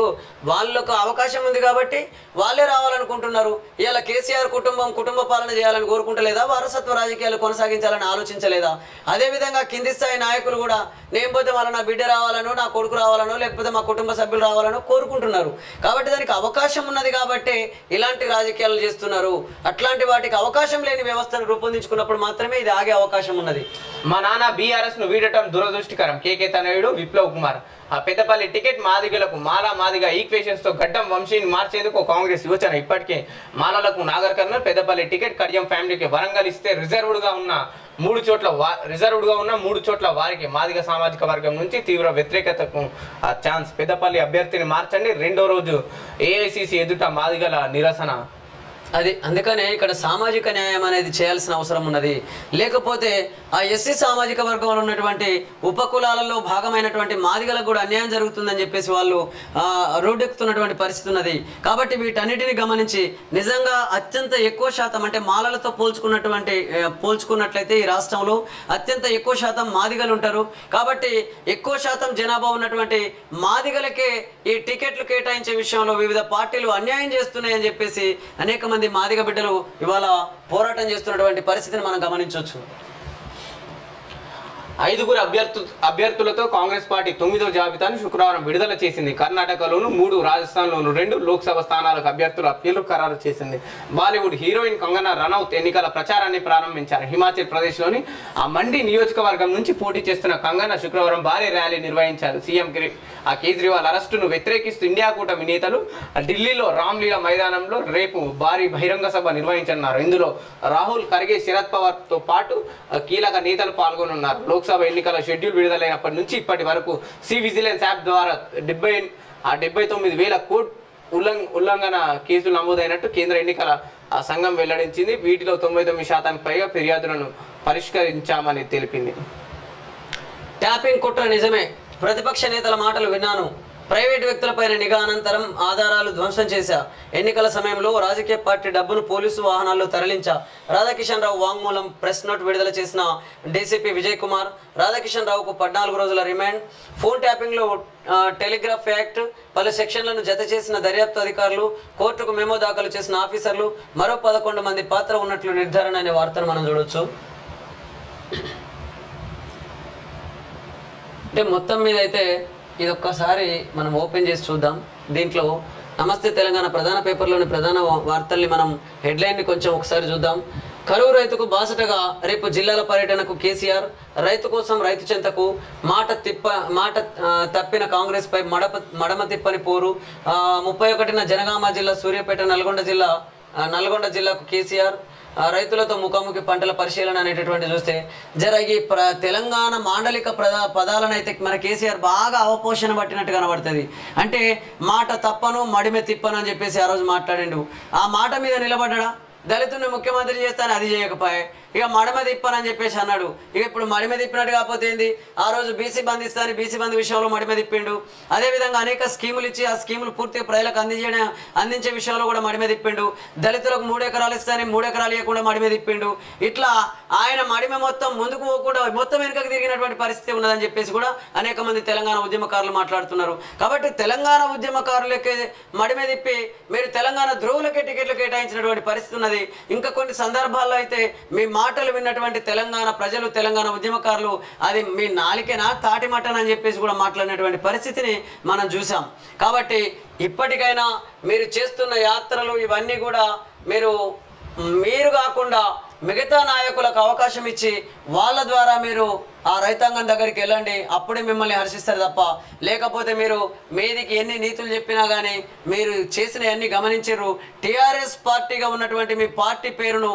వాళ్ళకు అవకాశం ఉంది కాబట్టి వాళ్ళే రావాలనుకుంటున్నారు. ఇలా కేసీఆర్ కుటుంబ పాలన చేయాలని కోరుకుంటలేదా, వారసత్వ రాజకీయాలు కొనసాగించాలని ఆలోచించలేదా? అదేవిధంగా కింది స్థాయి నాయకులు కూడా నేను పోతే వాళ్ళ నా బిడ్డ రావాలనో, నా కొడుకు రావాలనో, లేకపోతే మా కుటుంబ సభ్యులు రావాలనో కోరుకుంటున్నారు. కాబట్టి దానికి అవకాశం ఉన్నది కాబట్టి ఇలాంటి రాజకీయాలు చేస్తున్నారు. అట్లాంటి వాటికి అవకాశం లేని వ్యవస్థను రూపొందించుకున్నప్పుడు మాత్రమే ఇది ఆగే అవకాశం ఉన్నది. మా నాన్న బీఆర్ఎస్ ను వీడటం దురదృష్టకరం, కేకే తనయుడు విప్లవ్ కుమార్. ఆ పెద్దపల్లి టికెట్ మాదిగలకు మాదిగ ఈక్వేషన్స్ తో గడ్డం వంశీని మార్చేందుకు కాంగ్రెస్ యోచన. ఇప్పటికే మాలలకు నాగర్ కర్నూల్, పెద్దపల్లి టికెట్ కడియం ఫ్యామిలీకి వరంగల్ ఇస్తే రిజర్వ్డ్ గా ఉన్న 3 చోట్ల వారికి మాదిగ సామాజిక వర్గం నుంచి తీవ్ర వ్యతిరేకతకు ఛాన్స్. పెద్దపల్లి అభ్యర్థిని మార్చండి, రెండో రోజు ఏఐసిసి ఎదుట మాదిగల నిరసన. అది అందుకనే ఇక్కడ సామాజిక న్యాయం అనేది చేయాల్సిన అవసరం ఉన్నది. లేకపోతే ఆ ఎస్సీ సామాజిక వర్గంలో ఉన్నటువంటి ఉపకులాలలో భాగమైనటువంటి మాదిగలకు కూడా అన్యాయం జరుగుతుందని చెప్పేసి వాళ్ళు రోడ్డెక్కుతున్నటువంటి పరిస్థితి ఉన్నది. కాబట్టి వీటన్నిటిని గమనించి నిజంగా అత్యంత ఎక్కువ శాతం అంటే మాలలతో పోల్చుకున్నట్లయితే ఈ రాష్ట్రంలో అత్యంత ఎక్కువ శాతం మాదిగలు ఉంటారు. కాబట్టి ఎక్కువ శాతం జనాభా ఉన్నటువంటి మాదిగలకే ఈ టికెట్లు కేటాయించే విషయంలో వివిధ పార్టీలు అన్యాయం చేస్తున్నాయని చెప్పేసి అనేక మంది మాదిగ బిడ్డలు ఇవాళ పోరాటం చేస్తున్నటువంటి పరిస్థితిని మనం గమనించవచ్చు. 5 అభ్యర్థులతో కాంగ్రెస్ పార్టీ 9వ జాబితాను శుక్రవారం విడుదల చేసింది. కర్ణాటకలోను 3, రాజస్థాన్లోను 2 లోక్సభ స్థానాలకు అభ్యర్థుల పేర్లు ఖరారు చేసింది. బాలీవుడ్ హీరోయిన్ కంగనా రనౌత్ ఎన్నికల ప్రచారాన్ని ప్రారంభించారు. హిమాచల్ ప్రదేశ్లోని ఆ మండి నియోజకవర్గం నుంచి పోటీ చేస్తున్న కంగనా శుక్రవారం భారీ ర్యాలీ నిర్వహించారు. సీఎం కేజ్రీవాల్ అరెస్టును వ్యతిరేకిస్తూ ఇండియా కూటమి నేతలు ఢిల్లీలో రామ్లీలా మైదానంలో రేపు భారీ బహిరంగ సభ నిర్వహించనున్నారు. ఇందులో రాహుల్ ఖర్గే, శరద్ పవార్తో పాటు కీలక నేతలు పాల్గొనున్నారు. లోక్సభ ఎన్నికల షెడ్యూల్ విడుదలైనప్పటి నుంచి ఇప్పటి వరకు విజిలెన్స్ యాప్ ద్వారా 79,000 కోడ్ ఉల్లంఘన కేసులు నమోదైనట్టు కేంద్ర ఎన్నికల సంఘం వెల్లడించింది. వీటిలో 99% పైగా ఫిర్యాదులను పరిష్కరించామని తెలిపింది. ట్యాపింగ్ కుట్ర నిజమే. ప్రతిపక్ష నేతల మాటలు విన్నాను. ప్రైవేటు వ్యక్తులపైన నిఘా అనంతరం ఆధారాలు ధ్వంసం చేశా. ఎన్నికల సమయంలో రాజకీయ పార్టీ డబ్బును పోలీసు వాహనాల్లో తరలించా. రాధాకిషన్ రావు వాంగ్మూలం ప్రెస్ నోట్ విడుదల చేసిన డీసీపీ విజయ్ కుమార్. రాధాకిషన్ రావుకు 14 రోజుల రిమాండ్. ఫోన్ ట్యాపింగ్లో టెలిగ్రాఫ్ యాక్ట్ పలు సెక్షన్లను జత చేసిన దర్యాప్తు అధికారులు, కోర్టుకు మెమో దాఖలు చేసిన ఆఫీసర్లు, మరో 11 మంది పాత్ర ఉన్నట్లు నిర్ధారణ అనే వార్తను మనం చూడొచ్చు. అంటే మొత్తం మీద అయితే ఇది ఒక్కసారి మనం ఓపెన్ చేసి చూద్దాం. దీంట్లో నమస్తే తెలంగాణ ప్రధాన పేపర్లోని ప్రధాన వార్తల్ని మనం హెడ్లైన్ని కొంచెం ఒకసారి చూద్దాం. కరువు రైతుకు బాసటగా రేపు జిల్లాల పర్యటనకు కేసీఆర్. రైతు కోసం రైతు చెంతకు మాట తప్పిన కాంగ్రెస్ పై మడమ తిప్పని పోరు. 31న జనగామ జిల్లా, సూర్యాపేట, నల్గొండ జిల్లాకు కేసీఆర్. రైతులతో ముఖాముఖి పంటల పరిశీలన అనేటటువంటి చూస్తే ఈ తెలంగాణ మాండలిక పదాలను అయితే మన కేసీఆర్ బాగా అవపోషణ పట్టినట్టు కనబడుతుంది. అంటే మాట తప్పను మడిమె తిప్పను అని చెప్పేసి ఆ రోజు మాట్లాడిండు. ఆ మాట మీద నిలబడ్డా. దళితుని ముఖ్యమంత్రి చేస్తాను, అది చేయకపోయే. ఇక మడమ తిప్పనని చెప్పేసి అన్నాడు. ఇక ఇప్పుడు మడిమ తిప్పినట్టు కాకపోతే ఏంది? ఆ రోజు బీసీ బంద్ ఇస్తాను, బీసీ బంద్ విషయంలో మడిమ తిప్పిండు. అదేవిధంగా అనేక స్కీములు ఇచ్చి ఆ స్కీములు పూర్తిగా ప్రజలకు అందించే విషయంలో కూడా మడిమ తిప్పిండు. దళితులకు 3 ఎకరాలు ఇస్తానని 3 ఎకరాలు ఇవ్వకుండా మడిమ తిప్పిండు. ఇట్లా ఆయన మడిమ మొత్తం ముందుకు పోకుండా మొత్తం వెనుకకు తిరిగినటువంటి పరిస్థితి ఉన్నదని చెప్పేసి కూడా అనేక మంది తెలంగాణ ఉద్యమకారులు మాట్లాడుతున్నారు. కాబట్టి తెలంగాణ ఉద్యమకారులకే మడిమ తిప్పి మీరు తెలంగాణ ద్రోవులకే టికెట్లు కేటాయించినటువంటి పరిస్థితి ఉన్నది. ఇంకా కొన్ని సందర్భాల్లో అయితే మీ మాటలు విన్నటువంటి తెలంగాణ ప్రజలు, తెలంగాణ ఉద్యమకారులు అది మీ నాలికేనా తాటి మటన్ అని చెప్పేసి కూడా మాట్లాడినటువంటి పరిస్థితిని మనం చూసాం. కాబట్టి ఇప్పటికైనా మీరు చేస్తున్న యాత్రలు ఇవన్నీ కూడా మీరు కాకుండా మిగతా నాయకులకు అవకాశం ఇచ్చి వాళ్ళ ద్వారా మీరు ఆ రైతాంగం దగ్గరికి వెళ్ళండి. అప్పుడే మిమ్మల్ని హర్షిస్తారు తప్ప లేకపోతే మీరు మీదికి ఎన్ని నీతులు చెప్పినా కానీ మీరు చేసిన అన్ని గమనించారు. టీఆర్ఎస్ పార్టీగా ఉన్నటువంటి మీ పార్టీ పేరును